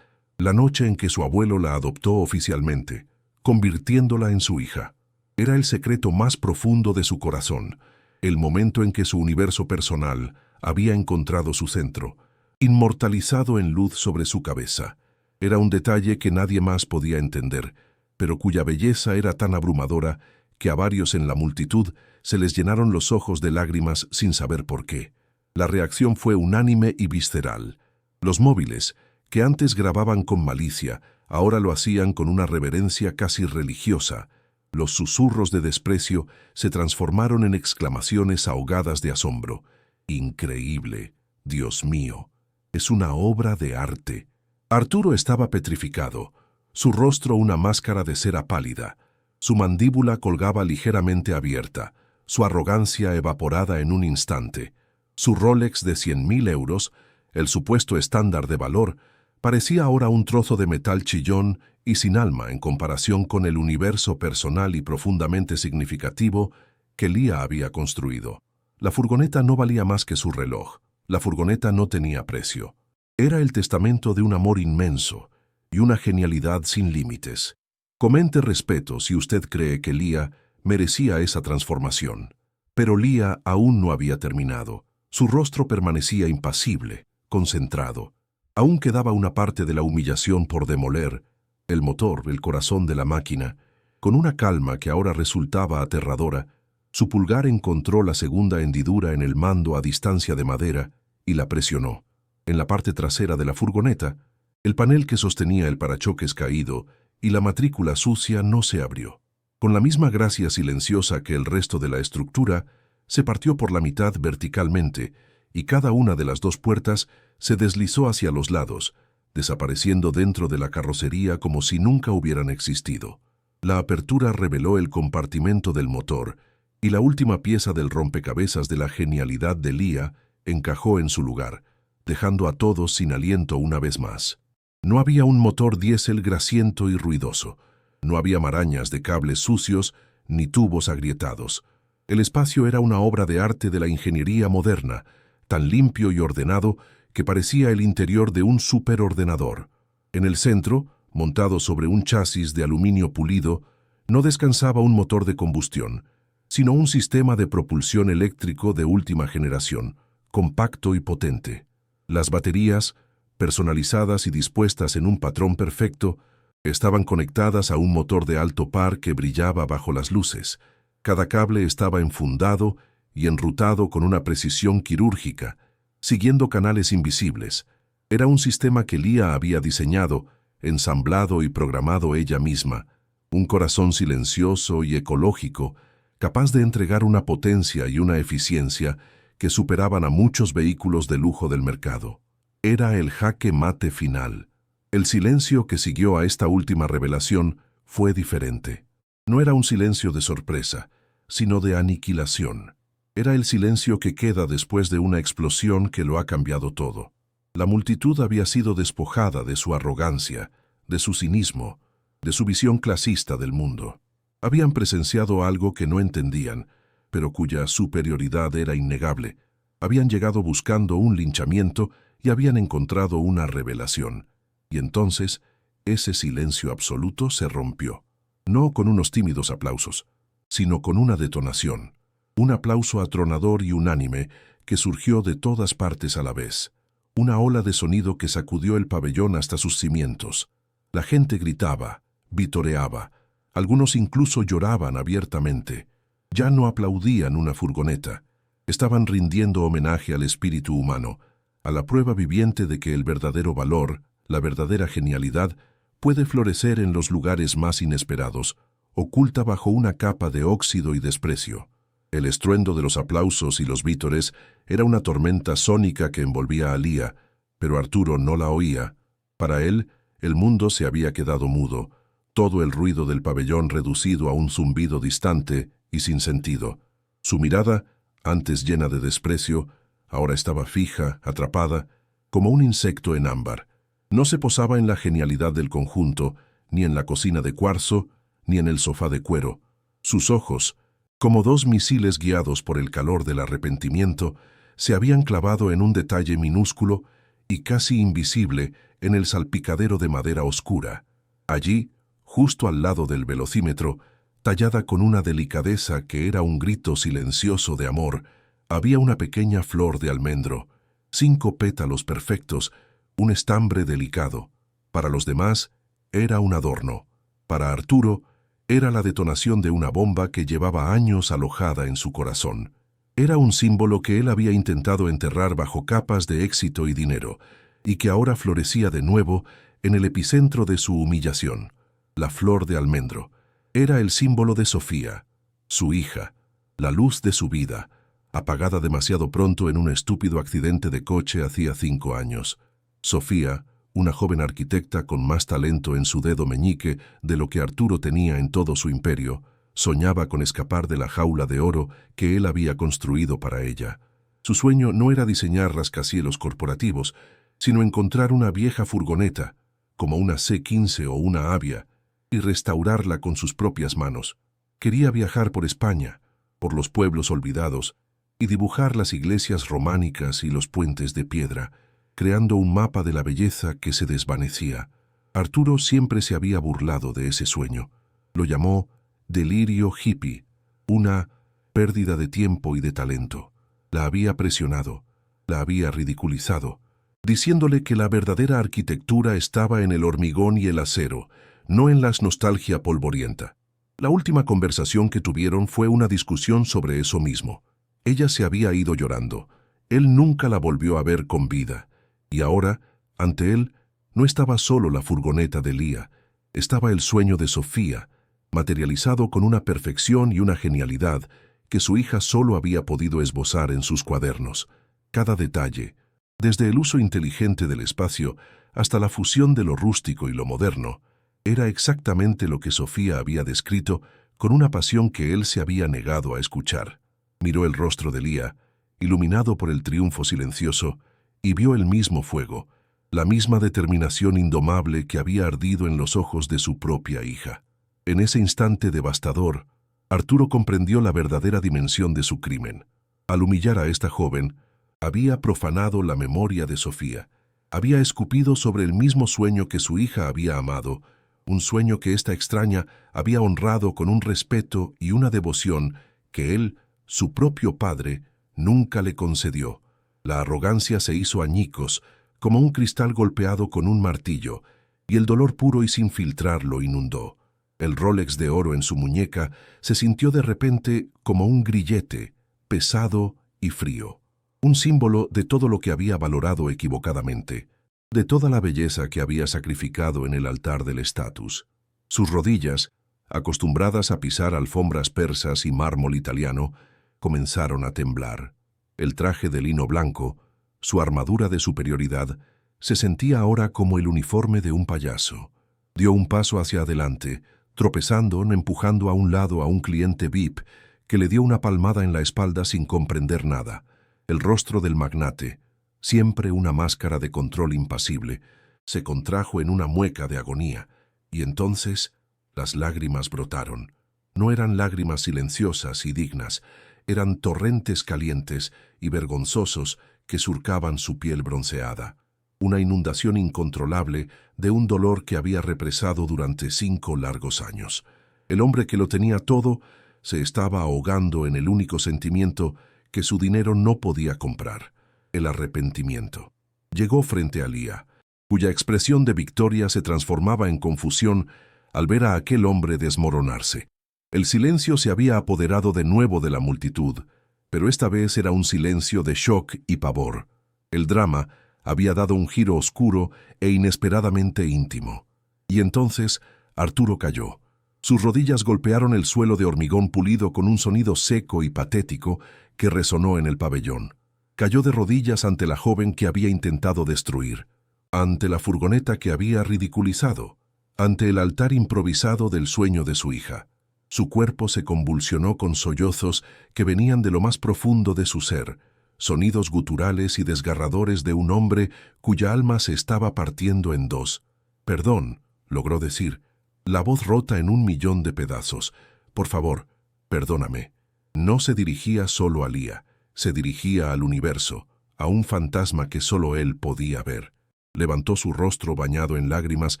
A: la noche en que su abuelo la adoptó oficialmente, convirtiéndola en su hija. Era el secreto más profundo de su corazón, el momento en que su universo personal había encontrado su centro, inmortalizado en luz sobre su cabeza. Era un detalle que nadie más podía entender, pero cuya belleza era tan abrumadora que a varios en la multitud se les llenaron los ojos de lágrimas sin saber por qué. La reacción fue unánime y visceral. Los móviles, que antes grababan con malicia, ahora lo hacían con una reverencia casi religiosa. Los susurros de desprecio se transformaron en exclamaciones ahogadas de asombro. Increíble, Dios mío, es una obra de arte. Arturo estaba petrificado, su rostro una máscara de cera pálida, su mandíbula colgaba ligeramente abierta, su arrogancia evaporada en un instante. Su Rolex de 100.000 euros, el supuesto estándar de valor, parecía ahora un trozo de metal chillón y sin alma en comparación con el universo personal y profundamente significativo que Lía había construido. La furgoneta no valía más que su reloj. La furgoneta no tenía precio. Era el testamento de un amor inmenso y una genialidad sin límites. Comente respeto si usted cree que Lía merecía esa transformación. Pero Lía aún no había terminado. Su rostro permanecía impasible, concentrado. Aún quedaba una parte de la humillación por demoler, el motor, el corazón de la máquina. Con una calma que ahora resultaba aterradora, su pulgar encontró la segunda hendidura en el mando a distancia de madera y la presionó. En la parte trasera de la furgoneta, el panel que sostenía el parachoques caído y la matrícula sucia no se abrió. Con la misma gracia silenciosa que el resto de la estructura, se partió por la mitad verticalmente y cada una de las dos puertas se deslizó hacia los lados, desapareciendo dentro de la carrocería como si nunca hubieran existido. La apertura reveló el compartimento del motor y la última pieza del rompecabezas de la genialidad de Lía encajó en su lugar, dejando a todos sin aliento una vez más. No había un motor diésel grasiento y ruidoso. No había marañas de cables sucios ni tubos agrietados. El espacio era una obra de arte de la ingeniería moderna, tan limpio y ordenado que parecía el interior de un superordenador. En el centro, montado sobre un chasis de aluminio pulido, no descansaba un motor de combustión, sino un sistema de propulsión eléctrico de última generación, compacto y potente. Las baterías, personalizadas y dispuestas en un patrón perfecto, estaban conectadas a un motor de alto par que brillaba bajo las luces. Cada cable estaba enfundado y enrutado con una precisión quirúrgica, siguiendo canales invisibles. Era un sistema que Lía había diseñado, ensamblado y programado ella misma, un corazón silencioso y ecológico, capaz de entregar una potencia y una eficiencia que superaban a muchos vehículos de lujo del mercado. Era el jaque mate final. El silencio que siguió a esta última revelación fue diferente. No era un silencio de sorpresa, sino de aniquilación. Era el silencio que queda después de una explosión que lo ha cambiado todo. La multitud había sido despojada de su arrogancia, de su cinismo, de su visión clasista del mundo. Habían presenciado algo que no entendían, pero cuya superioridad era innegable. Habían llegado buscando un linchamiento y habían encontrado una revelación. Y entonces, ese silencio absoluto se rompió. No con unos tímidos aplausos, sino con una detonación. Un aplauso atronador y unánime que surgió de todas partes a la vez. Una ola de sonido que sacudió el pabellón hasta sus cimientos. La gente gritaba, vitoreaba. Algunos incluso lloraban abiertamente. Ya no aplaudían una furgoneta. Estaban rindiendo homenaje al espíritu humano, a la prueba viviente de que el verdadero valor, la verdadera genialidad, puede florecer en los lugares más inesperados, oculta bajo una capa de óxido y desprecio. El estruendo de los aplausos y los vítores era una tormenta sónica que envolvía a Lía, pero Arturo no la oía. Para él, el mundo se había quedado mudo, todo el ruido del pabellón reducido a un zumbido distante y sin sentido. Su mirada, antes llena de desprecio, ahora estaba fija, atrapada, como un insecto en ámbar. No se posaba en la genialidad del conjunto, ni en la cocina de cuarzo, ni en el sofá de cuero. Sus ojos, como dos misiles guiados por el calor del arrepentimiento, se habían clavado en un detalle minúsculo y casi invisible en el salpicadero de madera oscura. Allí, justo al lado del velocímetro, tallada con una delicadeza que era un grito silencioso de amor, había una pequeña flor de almendro, 5 pétalos perfectos, un estambre delicado. Para los demás, era un adorno. Para Arturo, era la detonación de una bomba que llevaba años alojada en su corazón. Era un símbolo que él había intentado enterrar bajo capas de éxito y dinero, y que ahora florecía de nuevo en el epicentro de su humillación. La flor de almendro. Era el símbolo de Sofía, su hija, la luz de su vida, apagada demasiado pronto en un estúpido accidente de coche hacía 5 años. Sofía, una joven arquitecta con más talento en su dedo meñique de lo que Arturo tenía en todo su imperio, soñaba con escapar de la jaula de oro que él había construido para ella. Su sueño no era diseñar rascacielos corporativos, sino encontrar una vieja furgoneta, como una C-15 o una Avia, y restaurarla con sus propias manos. Quería viajar por España, por los pueblos olvidados, y dibujar las iglesias románicas y los puentes de piedra, creando un mapa de la belleza que se desvanecía. Arturo siempre se había burlado de ese sueño. Lo llamó delirio hippie, una pérdida de tiempo y de talento. La había presionado, la había ridiculizado, diciéndole que la verdadera arquitectura estaba en el hormigón y el acero, no en la nostalgia polvorienta. La última conversación que tuvieron fue una discusión sobre eso mismo. Ella se había ido llorando. Él nunca la volvió a ver con vida. Y ahora, ante él, no estaba solo la furgoneta de Lía, estaba el sueño de Sofía, materializado con una perfección y una genialidad que su hija solo había podido esbozar en sus cuadernos. Cada detalle, desde el uso inteligente del espacio hasta la fusión de lo rústico y lo moderno, era exactamente lo que Sofía había descrito con una pasión que él se había negado a escuchar. Miró el rostro de Lía, iluminado por el triunfo silencioso, y vio el mismo fuego, la misma determinación indomable que había ardido en los ojos de su propia hija. En ese instante devastador, Arturo comprendió la verdadera dimensión de su crimen. Al humillar a esta joven, había profanado la memoria de Sofía. Había escupido sobre el mismo sueño que su hija había amado, un sueño que esta extraña había honrado con un respeto y una devoción que él, su propio padre, nunca le concedió. La arrogancia se hizo añicos, como un cristal golpeado con un martillo, y el dolor puro y sin filtrar lo inundó. El Rolex de oro en su muñeca se sintió de repente como un grillete, pesado y frío. Un símbolo de todo lo que había valorado equivocadamente, de toda la belleza que había sacrificado en el altar del estatus. Sus rodillas, acostumbradas a pisar alfombras persas y mármol italiano, comenzaron a temblar. El traje de lino blanco, su armadura de superioridad, se sentía ahora como el uniforme de un payaso. Dio un paso hacia adelante, tropezando, empujando a un lado a un cliente VIP que le dio una palmada en la espalda sin comprender nada. El rostro del magnate, siempre una máscara de control impasible, se contrajo en una mueca de agonía, y entonces las lágrimas brotaron. No eran lágrimas silenciosas y dignas, eran torrentes calientes y vergonzosos que surcaban su piel bronceada. Una inundación incontrolable de un dolor que había represado durante 5 largos años. El hombre que lo tenía todo se estaba ahogando en el único sentimiento que su dinero no podía comprar, el arrepentimiento. Llegó frente a Lía, cuya expresión de victoria se transformaba en confusión al ver a aquel hombre desmoronarse. El silencio se había apoderado de nuevo de la multitud, pero esta vez era un silencio de shock y pavor. El drama había dado un giro oscuro e inesperadamente íntimo. Y entonces Arturo cayó. Sus rodillas golpearon el suelo de hormigón pulido con un sonido seco y patético que resonó en el pabellón. Cayó de rodillas ante la joven que había intentado destruir, ante la furgoneta que había ridiculizado, ante el altar improvisado del sueño de su hija. Su cuerpo se convulsionó con sollozos que venían de lo más profundo de su ser, sonidos guturales y desgarradores de un hombre cuya alma se estaba partiendo en dos. «Perdón», logró decir, la voz rota en 1.000.000 de pedazos. «Por favor, perdóname». No se dirigía solo a Lía, se dirigía al universo, a un fantasma que solo él podía ver. Levantó su rostro bañado en lágrimas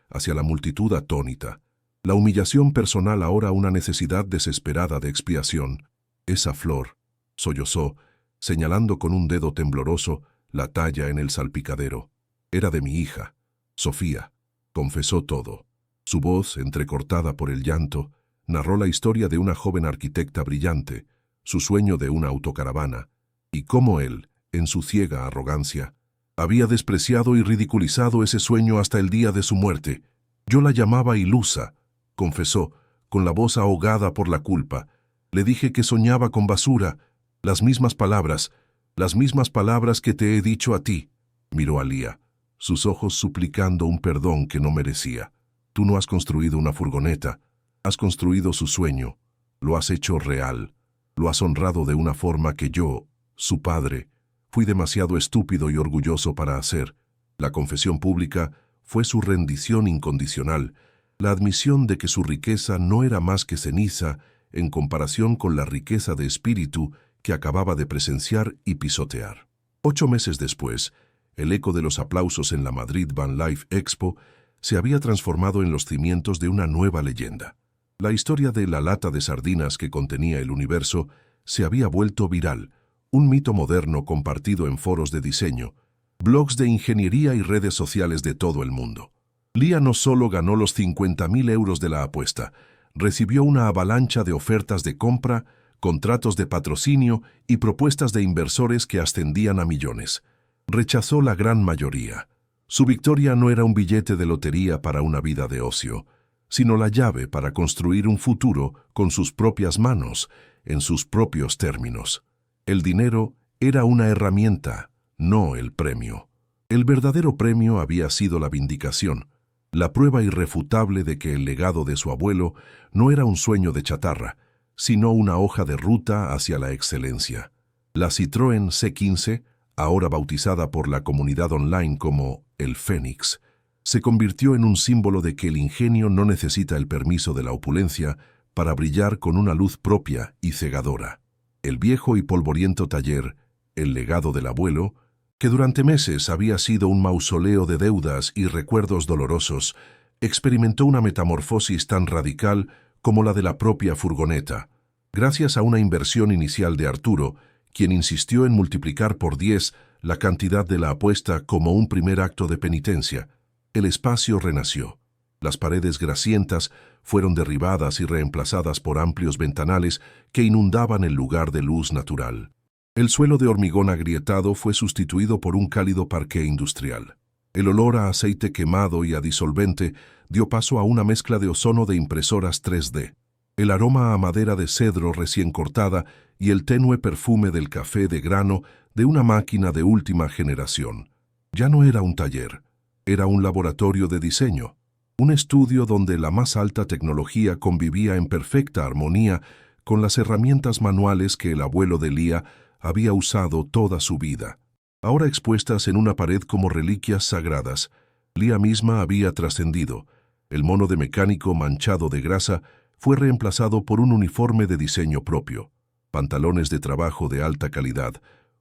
A: hacia la multitud atónita. La humillación personal ahora una necesidad desesperada de expiación. «Esa flor», sollozó, señalando con un dedo tembloroso la talla en el salpicadero. «Era de mi hija, Sofía», confesó todo. Su voz, entrecortada por el llanto, narró la historia de una joven arquitecta brillante, su sueño de una autocaravana, y cómo él, en su ciega arrogancia, había despreciado y ridiculizado ese sueño hasta el día de su muerte. «Yo la llamaba ilusa», confesó, con la voz ahogada por la culpa. «Le dije que soñaba con basura, las mismas palabras que te he dicho a ti». Miró a Lía, sus ojos suplicando un perdón que no merecía. «Tú no has construido una furgoneta, has construido su sueño, lo has hecho real, lo has honrado de una forma que yo, su padre, fui demasiado estúpido y orgulloso para hacer». La confesión pública fue su rendición incondicional, la admisión de que su riqueza no era más que ceniza en comparación con la riqueza de espíritu que acababa de presenciar y pisotear. 8 meses después, el eco de los aplausos en la Madrid Van Life Expo se había transformado en los cimientos de una nueva leyenda. La historia de la lata de sardinas que contenía el universo se había vuelto viral, un mito moderno compartido en foros de diseño, blogs de ingeniería y redes sociales de todo el mundo. Lía no solo ganó los 50.000 euros de la apuesta, recibió una avalancha de ofertas de compra, contratos de patrocinio y propuestas de inversores que ascendían a millones. Rechazó la gran mayoría. Su victoria no era un billete de lotería para una vida de ocio, sino la llave para construir un futuro con sus propias manos, en sus propios términos. El dinero era una herramienta, no el premio. El verdadero premio había sido la vindicación, la prueba irrefutable de que el legado de su abuelo no era un sueño de chatarra, sino una hoja de ruta hacia la excelencia. La Citroën C15, ahora bautizada por la comunidad online como el Fénix, se convirtió en un símbolo de que el ingenio no necesita el permiso de la opulencia para brillar con una luz propia y cegadora. El viejo y polvoriento taller, el legado del abuelo, que durante meses había sido un mausoleo de deudas y recuerdos dolorosos, experimentó una metamorfosis tan radical como la de la propia furgoneta, gracias a una inversión inicial de Arturo, quien insistió en multiplicar por 10 la cantidad de la apuesta como un primer acto de penitencia. El espacio renació. Las paredes grasientas fueron derribadas y reemplazadas por amplios ventanales que inundaban el lugar de luz natural. El suelo de hormigón agrietado fue sustituido por un cálido parqué industrial. El olor a aceite quemado y a disolvente dio paso a una mezcla de ozono de impresoras 3D. El aroma a madera de cedro recién cortada y el tenue perfume del café de grano de una máquina de última generación. Ya no era un taller, era un laboratorio de diseño, un estudio donde la más alta tecnología convivía en perfecta armonía con las herramientas manuales que el abuelo de Lía había usado toda su vida. Ahora expuestas en una pared como reliquias sagradas, Lía misma había trascendido. El mono de mecánico manchado de grasa fue reemplazado por un uniforme de diseño propio, pantalones de trabajo de alta calidad,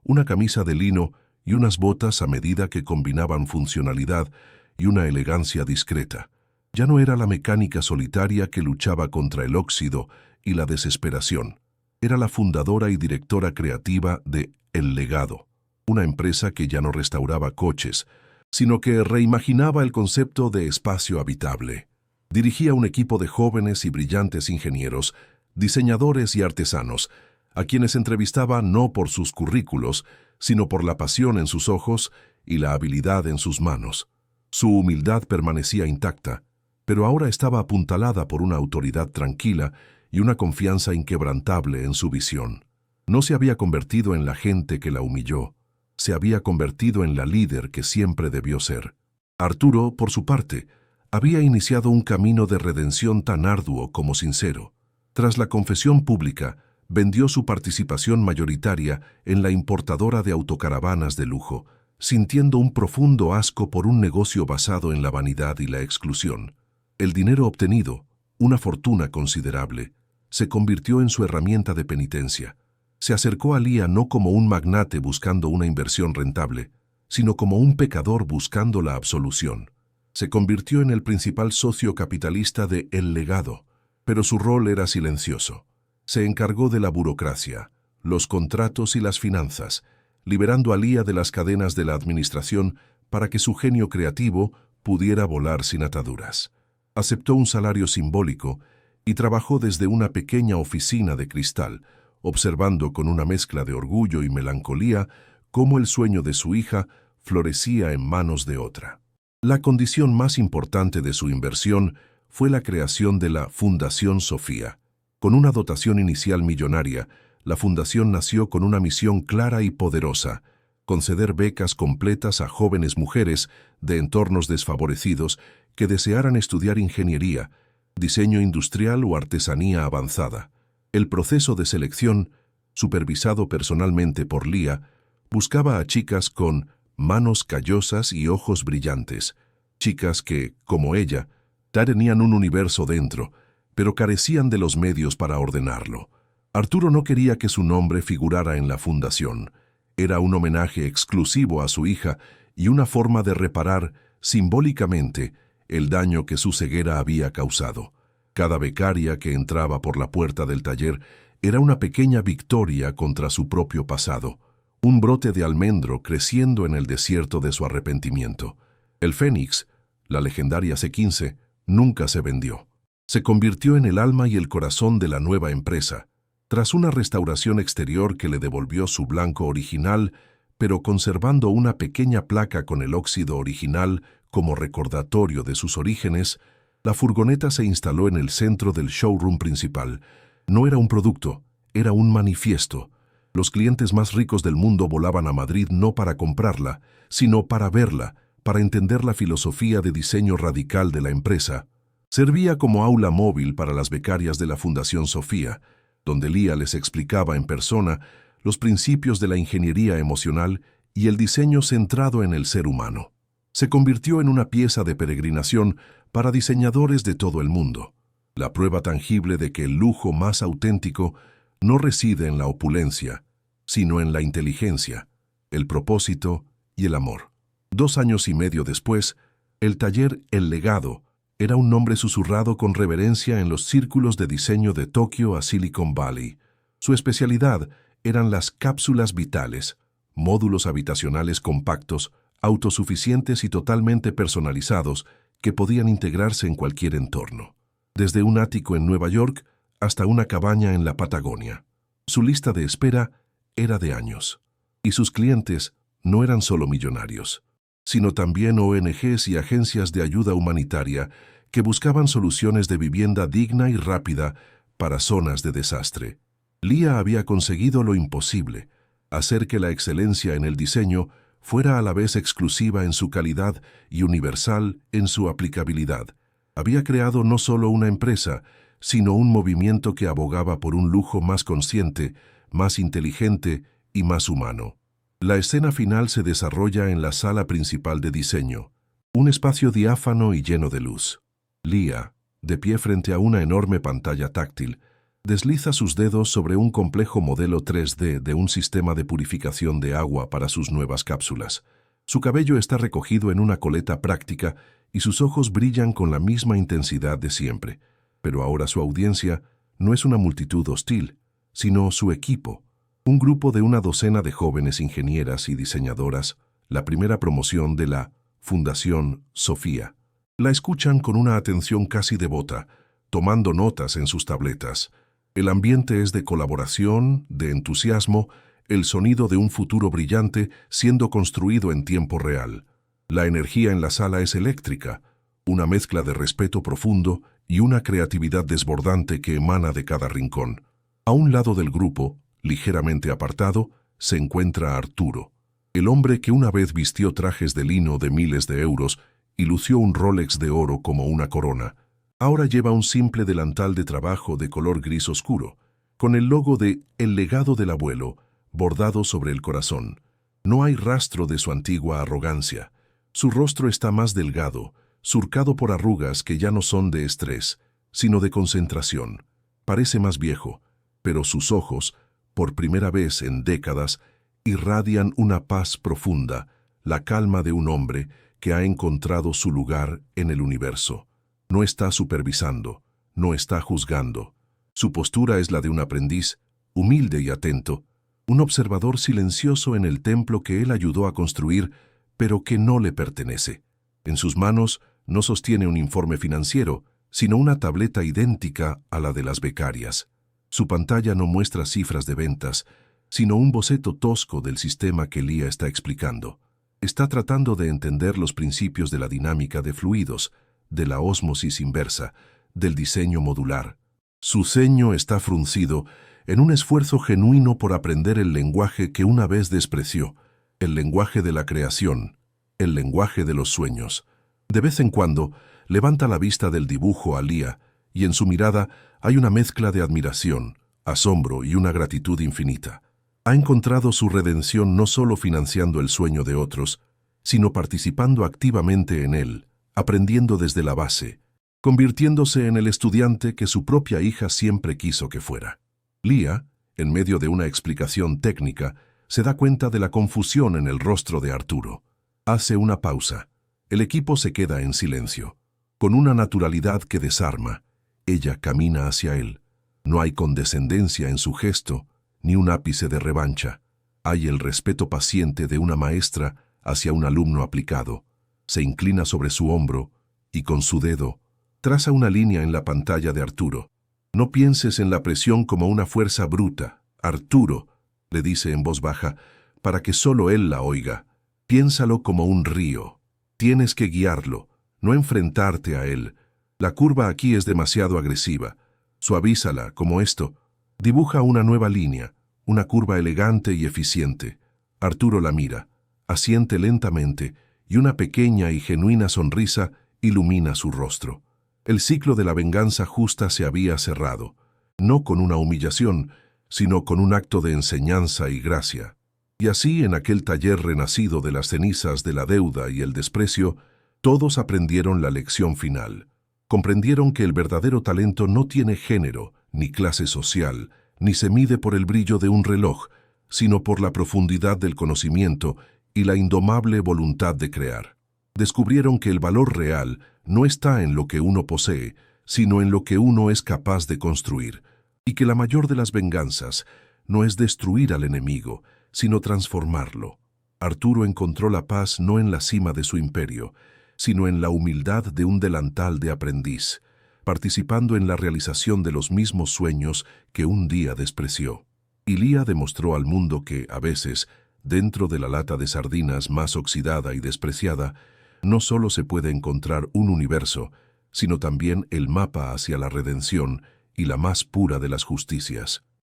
A: una camisa de lino y unas botas a medida que combinaban funcionalidad y una elegancia discreta. Ya no era la mecánica solitaria que luchaba contra el óxido y la desesperación. Era la fundadora y directora creativa de El Legado, una empresa que ya no restauraba coches, sino que reimaginaba el concepto de espacio habitable. Dirigía un equipo de jóvenes y brillantes ingenieros, diseñadores y artesanos, a quienes entrevistaba no por sus currículos, sino por la pasión en sus ojos y la habilidad en sus manos. Su humildad permanecía intacta, pero ahora estaba apuntalada por una autoridad tranquila y una confianza inquebrantable en su visión. No se había convertido en la gente que la humilló, se había convertido en la líder que siempre debió ser. Arturo, por su parte, había iniciado un camino de redención tan arduo como sincero. Tras la confesión pública, vendió su participación mayoritaria en la importadora de autocaravanas de lujo, sintiendo un profundo asco por un negocio basado en la vanidad y la exclusión. El dinero obtenido, una fortuna considerable, se convirtió en su herramienta de penitencia. Se acercó a Lía no como un magnate buscando una inversión rentable, sino como un pecador buscando la absolución. Se convirtió en el principal socio capitalista de El Legado, pero su rol era silencioso. Se encargó de la burocracia, los contratos y las finanzas, liberando a Lía de las cadenas de la administración para que su genio creativo pudiera volar sin ataduras. Aceptó un salario simbólico y trabajó desde una pequeña oficina de cristal, observando con una mezcla de orgullo y melancolía cómo el sueño de su hija florecía en manos de otra. La condición más importante de su inversión fue la creación de la Fundación Sofía. Con una dotación inicial millonaria, la fundación nació con una misión clara y poderosa: conceder becas completas a jóvenes mujeres de entornos desfavorecidos que desearan estudiar ingeniería, diseño industrial o artesanía avanzada. El proceso de selección, supervisado personalmente por Lía, buscaba a chicas con manos callosas y ojos brillantes, chicas que, como ella, tenían un universo dentro, pero carecían de los medios para ordenarlo. Arturo no quería que su nombre figurara en la fundación. Era un homenaje exclusivo a su hija y una forma de reparar, simbólicamente, el daño que su ceguera había causado. Cada becaria que entraba por la puerta del taller era una pequeña victoria contra su propio pasado, un brote de almendro creciendo en el desierto de su arrepentimiento. El Fénix, la legendaria C15, nunca se vendió. Se convirtió en el alma y el corazón de la nueva empresa, tras una restauración exterior que le devolvió su blanco original, pero conservando una pequeña placa con el óxido original como recordatorio de sus orígenes. La furgoneta se instaló en el centro del showroom principal. No era un producto, era un manifiesto. Los clientes más ricos del mundo volaban a Madrid no para comprarla, sino para verla, para entender la filosofía de diseño radical de la empresa. Servía como aula móvil para las becarias de la Fundación Sofía, donde Lía les explicaba en persona los principios de la ingeniería emocional y el diseño centrado en el ser humano. Se convirtió en una pieza de peregrinación para diseñadores de todo el mundo. la prueba tangible de que el lujo más auténtico no reside en la opulencia, sino en la inteligencia, el propósito y el amor. 2 años y medio después, el taller El Legado era un nombre susurrado con reverencia en los círculos de diseño de Tokio a Silicon Valley. Su especialidad eran las cápsulas vitales, módulos habitacionales compactos, autosuficientes y totalmente personalizados que podían integrarse en cualquier entorno, desde un ático en Nueva York hasta una cabaña en la Patagonia. Su lista de espera era de años, y sus clientes no eran solo millonarios, sino también ONGs y agencias de ayuda humanitaria que buscaban soluciones de vivienda digna y rápida para zonas de desastre. Lia había conseguido lo imposible, hacer que la excelencia en el diseño fuera a la vez exclusiva en su calidad y universal en su aplicabilidad. Había creado no solo una empresa, sino un movimiento que abogaba por un lujo más consciente, más inteligente y más humano. La escena final se desarrolla en la sala principal de diseño, un espacio diáfano y lleno de luz. Lia, de pie frente a una enorme pantalla táctil, desliza sus dedos sobre un complejo modelo 3D de un sistema de purificación de agua para sus nuevas cápsulas. Su cabello está recogido en una coleta práctica y sus ojos brillan con la misma intensidad de siempre. Pero ahora su audiencia no es una multitud hostil, sino su equipo, un grupo de una docena de jóvenes ingenieras y diseñadoras, la primera promoción de la Fundación Sofía. La escuchan con una atención casi devota, tomando notas en sus tabletas. El ambiente es de colaboración, de entusiasmo, el sonido de un futuro brillante siendo construido en tiempo real. La energía en la sala es eléctrica, una mezcla de respeto profundo y una creatividad desbordante que emana de cada rincón. A un lado del grupo, ligeramente apartado, se encuentra Arturo, el hombre que una vez vistió trajes de lino de miles de euros y lució un Rolex de oro como una corona. Ahora lleva un simple delantal de trabajo de color gris oscuro, con el logo de El Legado del Abuelo bordado sobre el corazón. No hay rastro de su antigua arrogancia. Su rostro está más delgado, surcado por arrugas que ya no son de estrés, sino de concentración. Parece más viejo, pero sus ojos, por primera vez en décadas, irradian una paz profunda, la calma de un hombre que ha encontrado su lugar en el universo. No está supervisando, no está juzgando. Su postura es la de un aprendiz, humilde y atento, un observador silencioso en el templo que él ayudó a construir, pero que no le pertenece. En sus manos no sostiene un informe financiero, sino una tableta idéntica a la de las becarias. Su pantalla no muestra cifras de ventas, sino un boceto tosco del sistema que Lia está explicando. Está tratando de entender los principios de la dinámica de fluidos, de la ósmosis inversa, del diseño modular. Su ceño está fruncido en un esfuerzo genuino por aprender el lenguaje que una vez despreció, el lenguaje de la creación, el lenguaje de los sueños. De vez en cuando, levanta la vista del dibujo a Lia, y en su mirada hay una mezcla de admiración, asombro y una gratitud infinita. Ha encontrado su redención no solo financiando el sueño de otros, sino participando activamente en él, aprendiendo desde la base, convirtiéndose en el estudiante que su propia hija siempre quiso que fuera. Lia, en medio de una explicación técnica, se da cuenta de la confusión en el rostro de Arturo. Hace una pausa. El equipo se queda en silencio. Con una naturalidad que desarma, ella camina hacia él. No hay condescendencia en su gesto, ni un ápice de revancha. Hay el respeto paciente de una maestra hacia un alumno aplicado. Se inclina sobre su hombro y con su dedo traza una línea en la pantalla de Arturo. No pienses en la presión como una fuerza bruta, Arturo, le dice en voz baja, para que solo él la oiga. Piénsalo como un río. Tienes que guiarlo, no enfrentarte a él. La curva aquí es demasiado agresiva. Suavízala, como esto. Dibuja una nueva línea, una curva elegante y eficiente. Arturo la mira, asiente lentamente, y una pequeña y genuina sonrisa ilumina su rostro. El ciclo de la venganza justa se había cerrado, no con una humillación, sino con un acto de enseñanza y gracia. Y así, en aquel taller renacido de las cenizas de la deuda y el desprecio, todos aprendieron la lección final. Comprendieron que el verdadero talento no tiene género, ni clase social, ni se mide por el brillo de un reloj, sino por la profundidad del conocimiento y la indomable voluntad de crear. Descubrieron que el valor real no está en lo que uno posee, sino en lo que uno es capaz de construir, y que la mayor de las venganzas no es destruir al enemigo, sino transformarlo. Arturo encontró la paz no en la cima de su imperio, sino en la humildad de un delantal de aprendiz, participando en la realización de los mismos sueños que un día despreció. Ilía demostró al mundo que, a veces, dentro de la lata de sardinas más oxidada y despreciada, no solo se puede encontrar un universo, sino también el mapa hacia la redención y la más pura de las justicias.